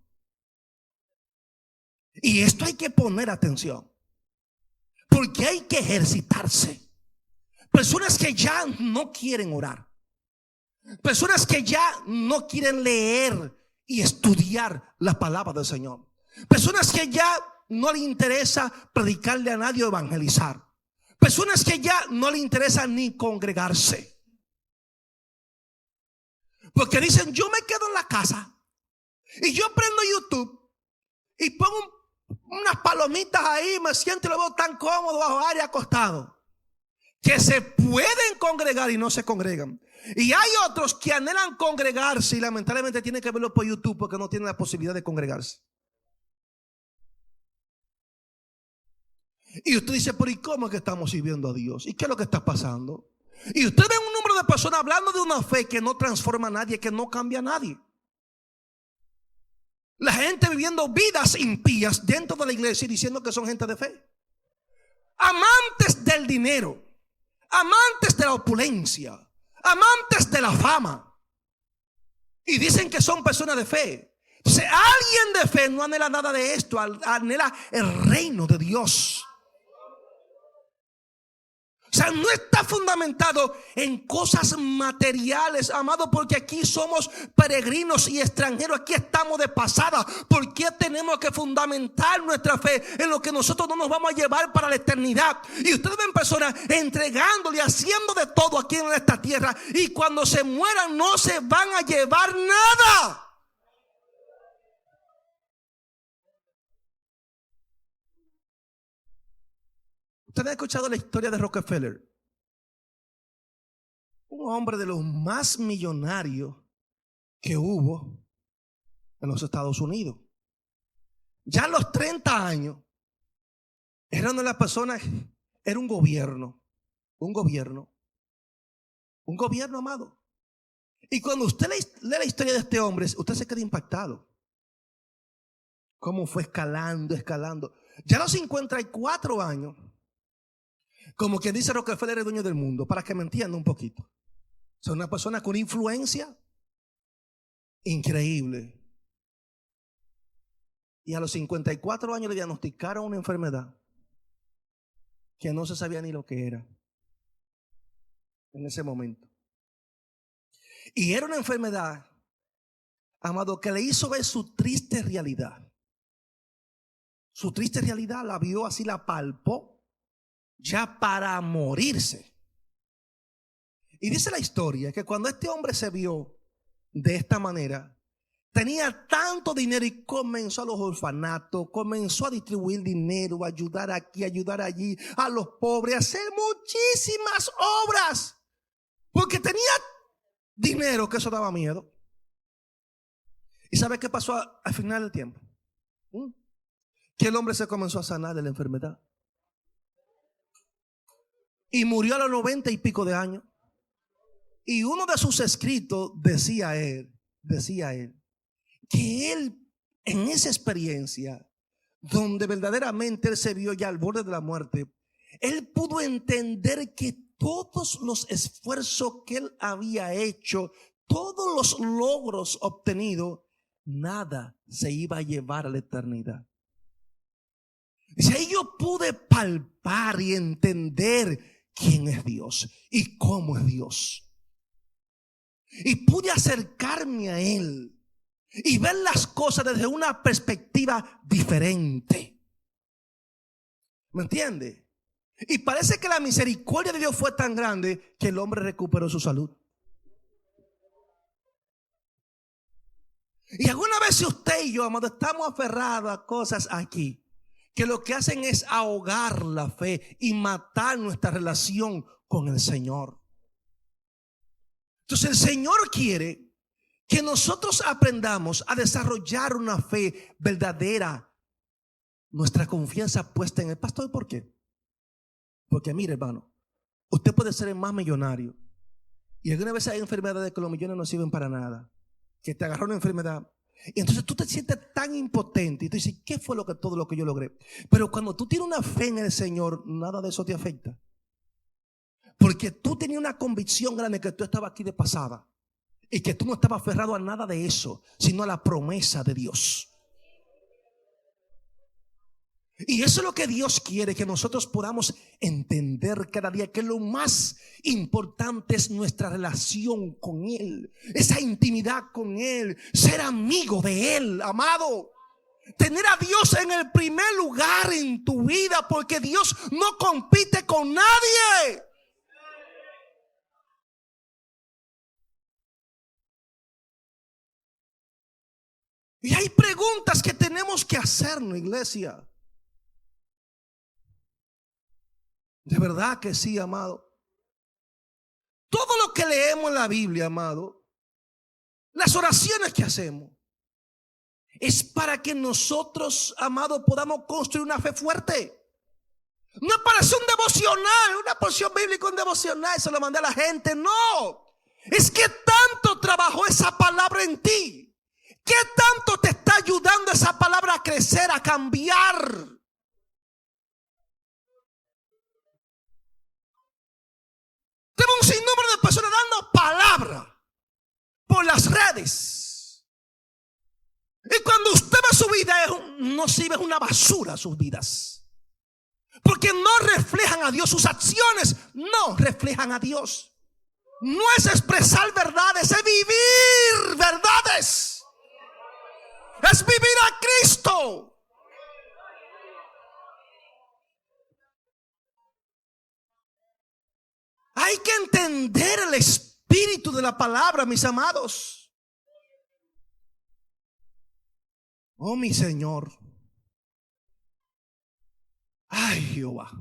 Y esto hay que poner atención, porque hay que ejercitarse. Personas que ya no quieren orar, personas que ya no quieren leer y estudiar la palabra del Señor, personas que ya no le interesa predicarle a nadie o evangelizar, personas que ya no le interesa ni congregarse, porque dicen: yo me quedo en la casa y yo prendo YouTube y pongo unas palomitas ahí, me siento y lo veo tan cómodo bajo aire acostado. Que se pueden congregar y no se congregan. Y hay otros que anhelan congregarse y lamentablemente tienen que verlo por YouTube porque no tienen la posibilidad de congregarse. Y usted dice: pero ¿y cómo es que estamos sirviendo a Dios? ¿Y qué es lo que está pasando? Y usted ve un número de personas hablando de una fe que no transforma a nadie, que no cambia a nadie. La gente viviendo vidas impías dentro de la iglesia y diciendo que son gente de fe. Amantes del dinero, amantes de la opulencia, amantes de la fama, y dicen que son personas de fe. Entonces, alguien de fe no anhela nada de esto, anhela el reino de Dios. O sea, no está fundamentado en cosas materiales, amado, porque aquí somos peregrinos y extranjeros, aquí estamos de pasada. ¿Por qué tenemos que fundamentar nuestra fe en lo que nosotros no nos vamos a llevar para la eternidad? Y ustedes ven personas entregándole, haciendo de todo aquí en esta tierra, y cuando se mueran no se van a llevar nada. ¿Usted ha escuchado la historia de Rockefeller? Un hombre de los más millonarios que hubo en los Estados Unidos. Ya a los 30 años, era una de las personas, era un gobierno, amado. Y cuando usted lee la historia de este hombre, usted se queda impactado. Cómo fue escalando. Ya a los 54 años, como quien dice, Rockefeller es dueño del mundo, para que me entienda un poquito. O sea, una persona con influencia increíble. Y a los 54 años le diagnosticaron una enfermedad que no se sabía ni lo que era en ese momento. Y era una enfermedad, amado, que le hizo ver su triste realidad. Su triste realidad la vio así, la palpó, ya para morirse. Y dice la historia que cuando este hombre se vio de esta manera, tenía tanto dinero y comenzó a los orfanatos, comenzó a distribuir dinero, a ayudar aquí, a ayudar allí, a los pobres, a hacer muchísimas obras, porque tenía dinero, que eso daba miedo. ¿Y sabe qué pasó al final del tiempo? Que el hombre se comenzó a sanar de la enfermedad y murió a los 90 y pico de años. Y uno de sus escritos decía él que él, en esa experiencia donde verdaderamente él se vio ya al borde de la muerte, él pudo entender que todos los esfuerzos que él había hecho, todos los logros obtenidos, nada se iba a llevar a la eternidad. Dice, ahí yo pude palpar y entender quién es Dios y cómo es Dios. Y pude acercarme a Él y ver las cosas desde una perspectiva diferente. ¿Me entiende? Y parece que la misericordia de Dios fue tan grande que el hombre recuperó su salud. Y alguna vez usted y yo, amado, estamos aferrados a cosas aquí que lo que hacen es ahogar la fe y matar nuestra relación con el Señor. Entonces el Señor quiere que nosotros aprendamos a desarrollar una fe verdadera, nuestra confianza puesta en el pastor. ¿Por qué? Porque mire, hermano, usted puede ser el más millonario y alguna vez hay enfermedades que los millones no sirven para nada, que te agarró una enfermedad y entonces tú te sientes tan impotente y tú dices, ¿qué fue todo lo que yo logré? Pero cuando tú tienes una fe en el Señor, nada de eso te afecta. Porque tú tenías una convicción grande que tú estabas aquí de pasada y que tú no estabas aferrado a nada de eso, sino a la promesa de Dios. Y eso es lo que Dios quiere, que nosotros podamos entender cada día que lo más importante es nuestra relación con Él, esa intimidad con Él, ser amigo de Él, amado. Tener a Dios en el primer lugar en tu vida, porque Dios no compite con nadie. Y hay preguntas que tenemos que hacernos, iglesia. De verdad que sí, amado. Todo lo que leemos en la Biblia, amado, las oraciones que hacemos, es para que nosotros, amado, podamos construir una fe fuerte. No es para hacer un devocional, una porción bíblica, un devocional, se lo mandé a la gente. No, es que tanto trabajó esa palabra en ti. ¿Qué tanto te está ayudando esa palabra a crecer, a cambiar? Tengo un sinnúmero de personas dando palabra por las redes. Y cuando usted ve su vida, no sirve, es una basura sus vidas. Porque no reflejan a Dios, sus acciones no reflejan a Dios. No es expresar verdades, es vivir verdades. Es vivir a Cristo. Hay que entender el espíritu de la palabra, mis amados. Oh, mi Señor. Ay, Jehová.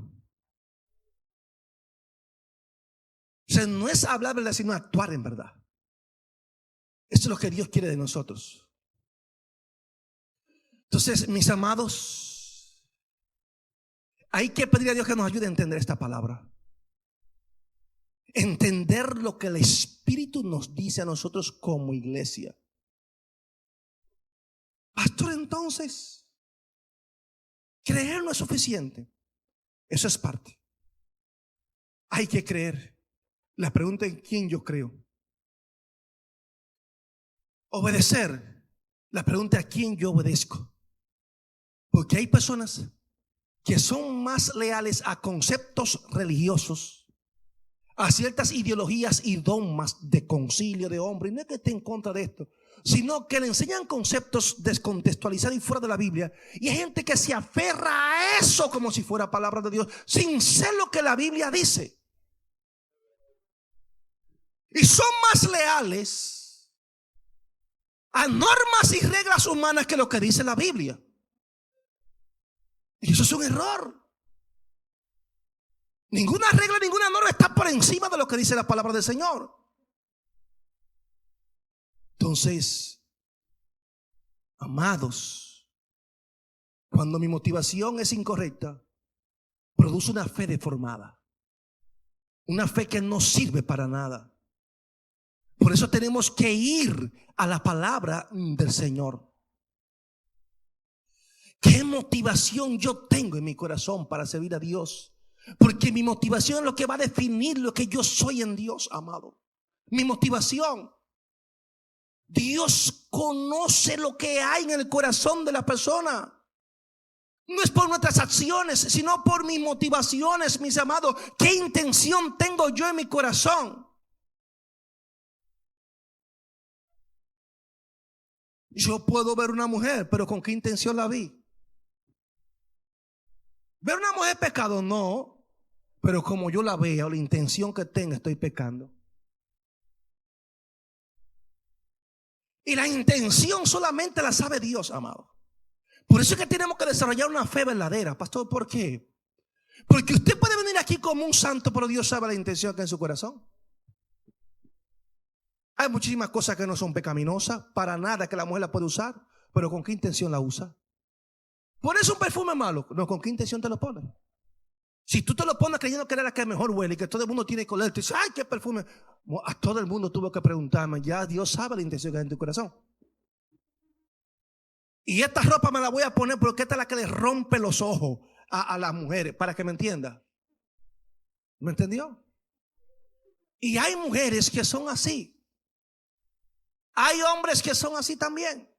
O sea, no es hablar verdad, sino actuar en verdad. Eso es lo que Dios quiere de nosotros. Entonces, mis amados, hay que pedir a Dios que nos ayude a entender esta palabra. Entender lo que el Espíritu nos dice a nosotros como iglesia. Pastor, entonces, creer no es suficiente. Eso es parte. Hay que creer. La pregunta es ¿quién yo creo? Obedecer. La pregunta es ¿a quién yo obedezco? Porque hay personas que son más leales a conceptos religiosos, a ciertas ideologías y dogmas de concilio de hombre. Y no es que esté en contra de esto, sino que le enseñan conceptos descontextualizados y fuera de la Biblia. Y hay gente que se aferra a eso como si fuera palabra de Dios, sin ser lo que la Biblia dice. y son más leales a normas y reglas humanas que lo que dice la Biblia. Y eso es un error. Ninguna regla, ninguna norma está por encima de lo que dice la palabra del Señor. Entonces, amados, cuando mi motivación es incorrecta, produce una fe deformada, una fe que no sirve para nada. Por eso tenemos que ir a la palabra del Señor. ¿Qué motivación yo tengo en mi corazón para servir a Dios? Porque mi motivación es lo que va a definir lo que yo soy en Dios, amado. Mi motivación. Dios conoce lo que hay en el corazón de la persona. No es por nuestras acciones, sino por mis motivaciones, mis amados. ¿Qué intención tengo yo en mi corazón? Yo puedo ver una mujer, pero ¿con qué intención la vi? ¿Ver una mujer pecado? No, pero como yo la veo, la intención que tenga, estoy pecando. Y la intención solamente la sabe Dios, amado. Por eso es que tenemos que desarrollar una fe verdadera. Pastor, ¿por qué? Porque usted puede venir aquí como un santo, pero Dios sabe la intención que hay en su corazón. Hay muchísimas cosas que no son pecaminosas, para nada que la mujer la puede usar, pero ¿con qué intención la usa? ¿Pones un perfume malo? No, ¿con qué intención te lo pones? Si tú te lo pones creyendo que era la que mejor huele y que todo el mundo tiene que oler, tú dices, ay, qué perfume. A todo el mundo tuvo que preguntarme, ya Dios sabe la intención que hay en tu corazón. Y esta ropa me la voy a poner porque esta es la que le rompe los ojos a las mujeres, para que me entienda. ¿Me entendió? Y hay mujeres que son así. Hay hombres que son así también.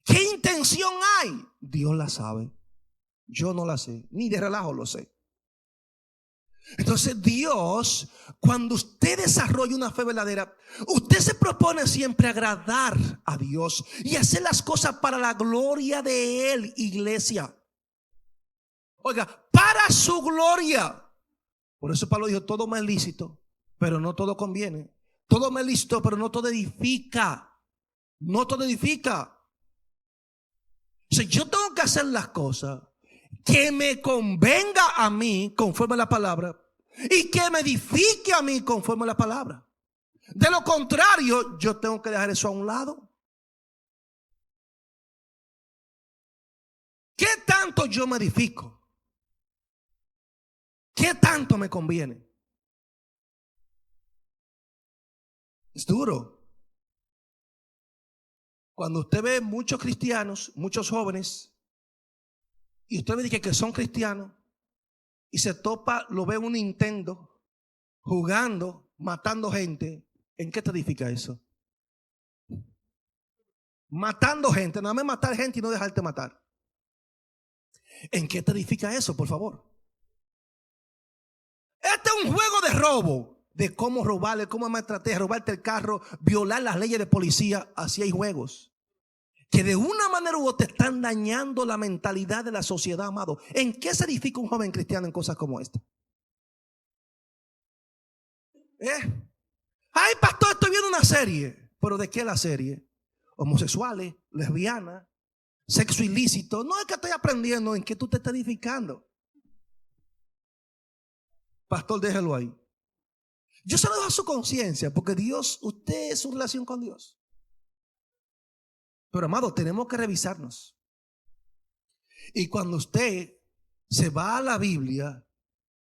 ¿Qué intención hay? Dios la sabe. Yo no la sé, ni de relajo lo sé. Entonces Dios, cuando usted desarrolla una fe verdadera, usted se propone siempre agradar a Dios y hacer las cosas para la gloria de Él, iglesia. Oiga, para su gloria. Por eso Pablo dijo, todo me es lícito, pero no todo conviene. Todo me es lícito, pero no todo edifica. No todo edifica. O sea, yo tengo que hacer las cosas que me convenga a mí conforme a la palabra y que me edifique a mí conforme a la palabra. De lo contrario, yo tengo que dejar eso a un lado. ¿Qué tanto yo me edifico? ¿Qué tanto me conviene? Es duro. Cuando usted ve muchos cristianos, muchos jóvenes, y usted me dice que son cristianos, y se topa, lo ve en un Nintendo, jugando, matando gente, ¿en qué te edifica eso? Matando gente, nada más matar gente y no dejarte matar. ¿En qué te edifica eso, por favor? Este es un juego de robo, de cómo robarle, cómo es más estrategia, robarte el carro, violar las leyes de policía. Así hay juegos que de una manera u otra están dañando la mentalidad de la sociedad, amado. ¿En qué se edifica un joven cristiano en cosas como esta? Ay, pastor, estoy viendo una serie. ¿Pero de qué la serie? Homosexuales, lesbianas, sexo ilícito. No es que estoy aprendiendo, en qué tú te estás edificando. Pastor, déjelo ahí. Yo se lo dejo a su conciencia, porque Dios, usted es su relación con Dios. Pero amado, tenemos que revisarnos. Y cuando usted se va a la Biblia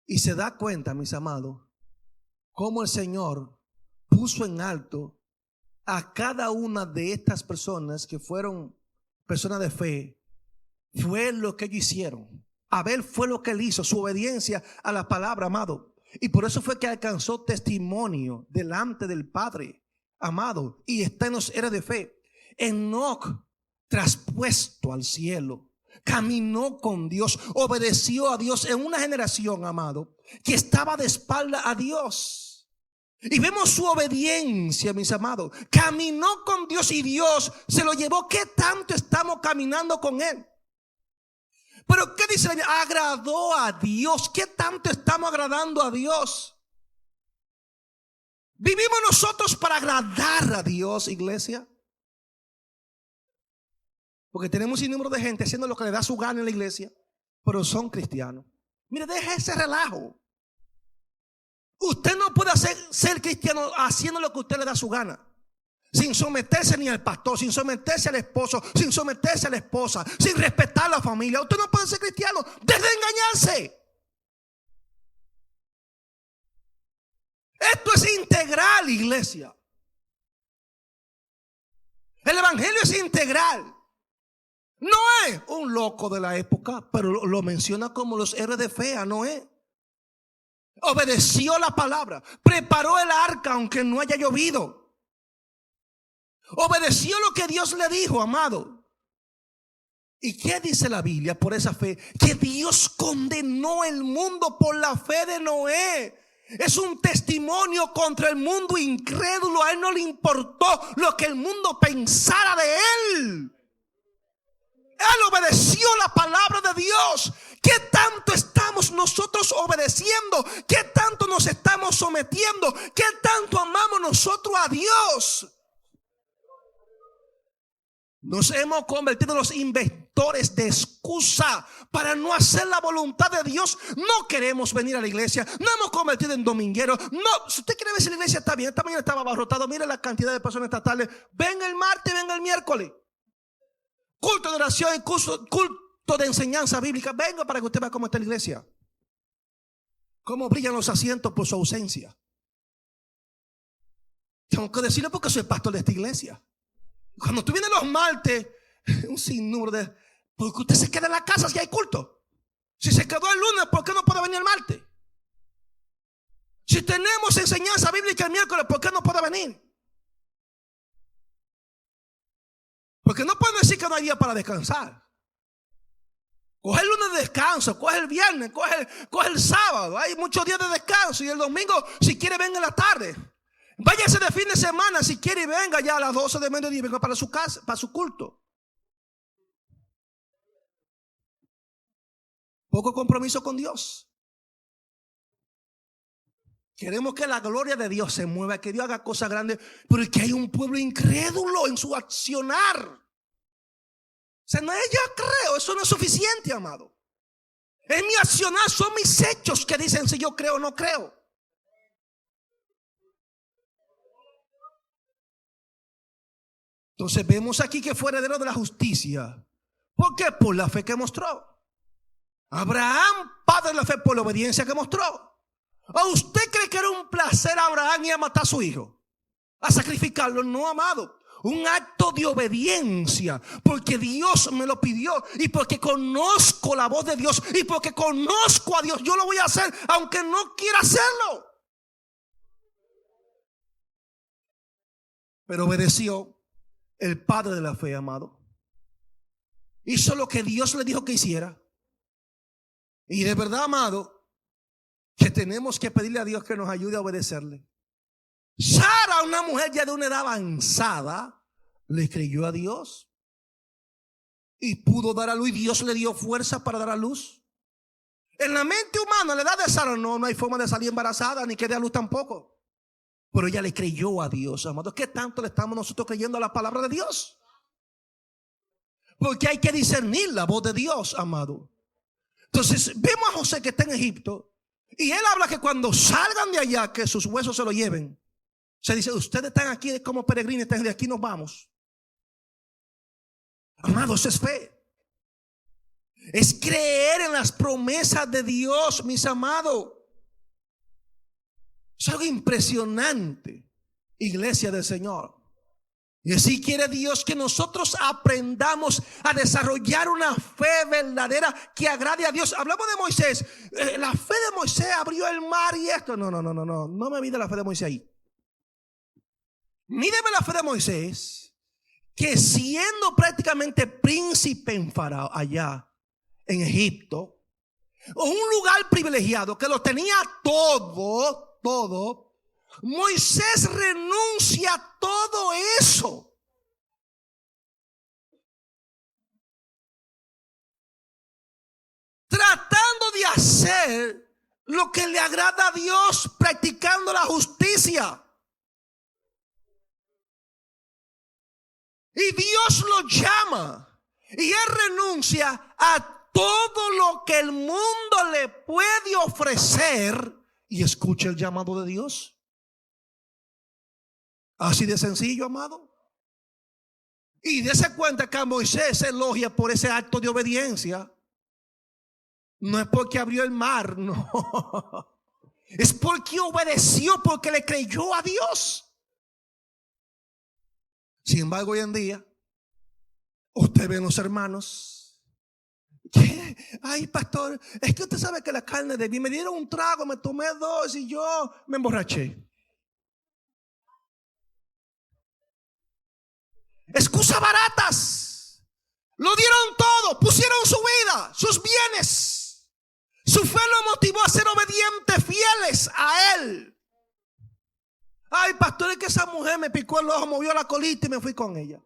y se da cuenta, mis amados, cómo el Señor puso en alto a cada una de estas personas que fueron personas de fe, fue lo que ellos hicieron. Abel fue lo que él hizo, su obediencia a la palabra, amado. Y por eso fue que alcanzó testimonio delante del Padre, amado, y está en los eras de fe. Enoc, traspuesto al cielo, caminó con Dios, obedeció a Dios en una generación, amado, que estaba de espalda a Dios. Y vemos su obediencia, mis amados. Caminó con Dios y Dios se lo llevó. ¿Qué tanto estamos caminando con Él? Pero ¿qué dice la Biblia? Agradó a Dios. ¿Qué tanto estamos agradando a Dios? ¿Vivimos nosotros para agradar a Dios, iglesia? Porque tenemos un número de gente haciendo lo que le da su gana en la iglesia, pero son cristianos. Mire, deje ese relajo. Usted no puede ser cristiano haciendo lo que usted le da su gana, sin someterse ni al pastor, sin someterse al esposo, sin someterse a la esposa, sin respetar a la familia. Usted no puede ser cristiano. Deje de engañarse. Esto es integral, iglesia. El evangelio es integral. No es un loco de la época, pero lo menciona como los héroes de fe a Noé. Obedeció la palabra, preparó el arca aunque no haya llovido. Obedeció lo que Dios le dijo, amado. ¿Y qué dice la Biblia por esa fe? Que Dios condenó el mundo por la fe de Noé. Es un testimonio contra el mundo incrédulo. A él no le importó lo que el mundo pensara de él. Él obedeció la palabra de Dios. ¿Qué tanto estamos nosotros obedeciendo? ¿Qué tanto nos estamos sometiendo? ¿Qué tanto amamos nosotros a Dios? Nos hemos convertido en los inventores de excusa para no hacer la voluntad de Dios. No queremos venir a la iglesia. No hemos convertido en domingueros. No, si usted quiere ver si la iglesia está bien. Esta mañana estaba abarrotado. Mire la cantidad de personas esta tarde. Venga el martes, venga el miércoles. Culto de oración y culto de enseñanza bíblica. Venga para que usted vea cómo está la iglesia. Cómo brillan los asientos por su ausencia. Tengo que decirlo porque soy pastor de esta iglesia. Cuando tú vienes los martes, un sinnúmero de... Porque usted se queda en la casa si hay culto. Si se quedó el lunes, ¿por qué no puede venir el martes? Si tenemos enseñanza bíblica el miércoles, ¿por qué no puede venir? Porque no pueden decir que no hay día para descansar. Coge el lunes de descanso, coge el viernes, coge el sábado. Hay muchos días de descanso. Y el domingo, si quiere, venga en la tarde. Váyase de fin de semana si quiere y venga ya a las 12 de mediodía y venga para su casa, para su culto. Poco compromiso con Dios. Queremos que la gloria de Dios se mueva, que Dios haga cosas grandes, pero es que hay un pueblo incrédulo en su accionar. O sea, no es yo creo, eso no es suficiente, amado. Es mi accionar, son mis hechos que dicen si yo creo o no creo. Entonces vemos aquí que fue heredero de la justicia. ¿Por qué? Por la fe que mostró. Abraham, padre de la fe, por la obediencia que mostró. ¿O usted cree que era un placer a Abraham ir a matar a su hijo? A sacrificarlo. No, amado. Un acto de obediencia. Porque Dios me lo pidió. Y porque conozco la voz de Dios. Y porque conozco a Dios. Yo lo voy a hacer aunque no quiera hacerlo. Pero obedeció. El padre de la fe, amado, hizo lo que Dios le dijo que hiciera. Y de verdad, amado, que tenemos que pedirle a Dios que nos ayude a obedecerle. Sara, una mujer ya de una edad avanzada, le creyó a Dios y pudo dar a luz. Y Dios le dio fuerza para dar a luz. En la mente humana, la edad de Sara, no hay forma de salir embarazada ni que dé a luz tampoco. Pero ella le creyó a Dios, amado. ¿Qué tanto le estamos nosotros creyendo a la palabra de Dios? Porque hay que discernir la voz de Dios, amado. Entonces vemos a José que está en Egipto. Y él habla que cuando salgan de allá, que sus huesos se lo lleven. Se dice, ustedes están aquí como peregrinos, de aquí nos vamos. Amado, eso es fe. Es creer en las promesas de Dios, mis amados. Es algo impresionante, iglesia del Señor. Y así quiere Dios que nosotros aprendamos a desarrollar una fe verdadera que agrade a Dios. Hablamos de Moisés. La fe de Moisés abrió el mar y esto. No me mide la fe de Moisés ahí. Mídeme la fe de Moisés, que siendo prácticamente príncipe en Faraón allá en Egipto, un lugar privilegiado que lo tenía todo, Moisés renuncia a todo eso. Tratando de hacer lo que le agrada a Dios, practicando la justicia. Y Dios lo llama. Y él renuncia a todo lo que el mundo le puede ofrecer y escucha el llamado de Dios. Así de sencillo, amado. Y dése cuenta que a Moisés se elogia por ese acto de obediencia. No es porque abrió el mar, no. Es porque obedeció, porque le creyó a Dios. Sin embargo, hoy en día, usted ve a los hermanos que, ay, pastor, es que usted sabe que la carne de mí, me dieron un trago, me tomé 2 y yo me emborraché. Excusas baratas. Lo dieron todo, pusieron su vida, sus bienes. Su fe lo motivó a ser obedientes, fieles a él. Ay, pastor, es que esa mujer me picó el ojo, movió la colita y me fui con ella.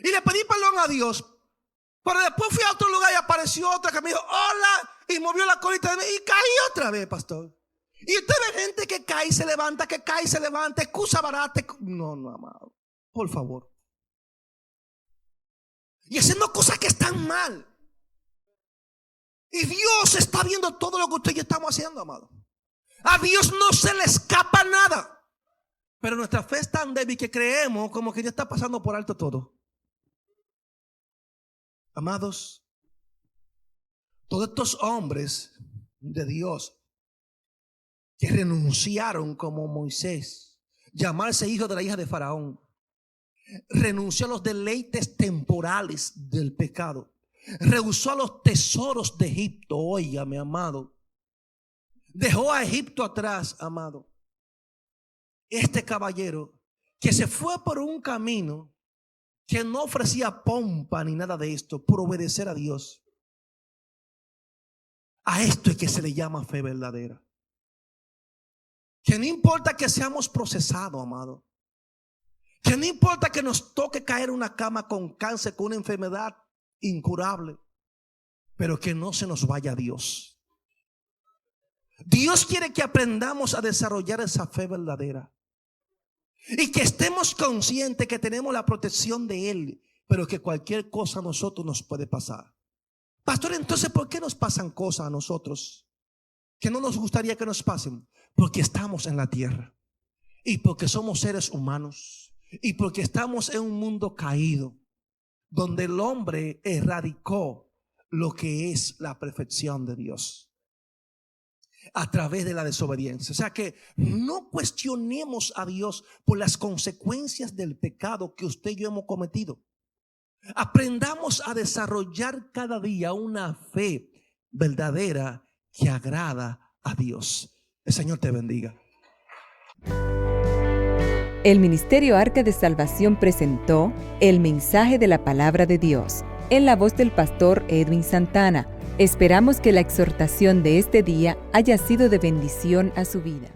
Y le pedí perdón a Dios. Pero después fui a otro lugar y apareció otra que me dijo hola y movió la colita y caí otra vez, pastor. Y usted ve gente que cae y se levanta, que cae y se levanta, excusa barata. No, amado, por favor. Y haciendo cosas que están mal. Y Dios está viendo todo lo que usted y yo estamos haciendo, amado. A Dios no se le escapa nada. Pero nuestra fe es tan débil que creemos como que ya está pasando por alto todo. Amados, todos estos hombres de Dios que renunciaron como Moisés, llamarse hijo de la hija de Faraón, renunció a los deleites temporales del pecado, rehusó a los tesoros de Egipto. Óigame, amado, dejó a Egipto atrás, amado. Este caballero que se fue por un camino que no ofrecía pompa ni nada de esto, por obedecer a Dios. A esto es que se le llama fe verdadera. Que no importa que seamos procesados, amado. Que no importa que nos toque caer en una cama con cáncer, con una enfermedad incurable, pero que no se nos vaya Dios. Dios quiere que aprendamos a desarrollar esa fe verdadera. Y que estemos conscientes que tenemos la protección de Él, pero que cualquier cosa a nosotros nos puede pasar. Pastor, entonces, ¿por qué nos pasan cosas a nosotros que no nos gustaría que nos pasen? Porque estamos en la tierra y porque somos seres humanos y porque estamos en un mundo caído donde el hombre erradicó lo que es la perfección de Dios a través de la desobediencia. O sea que no cuestionemos a Dios por las consecuencias del pecado que usted y yo hemos cometido. Aprendamos a desarrollar cada día una fe verdadera que agrada a Dios. El Señor te bendiga. El Ministerio Arca de Salvación presentó el mensaje de la Palabra de Dios en la voz del pastor Edwin Santana. Esperamos que la exhortación de este día haya sido de bendición a su vida.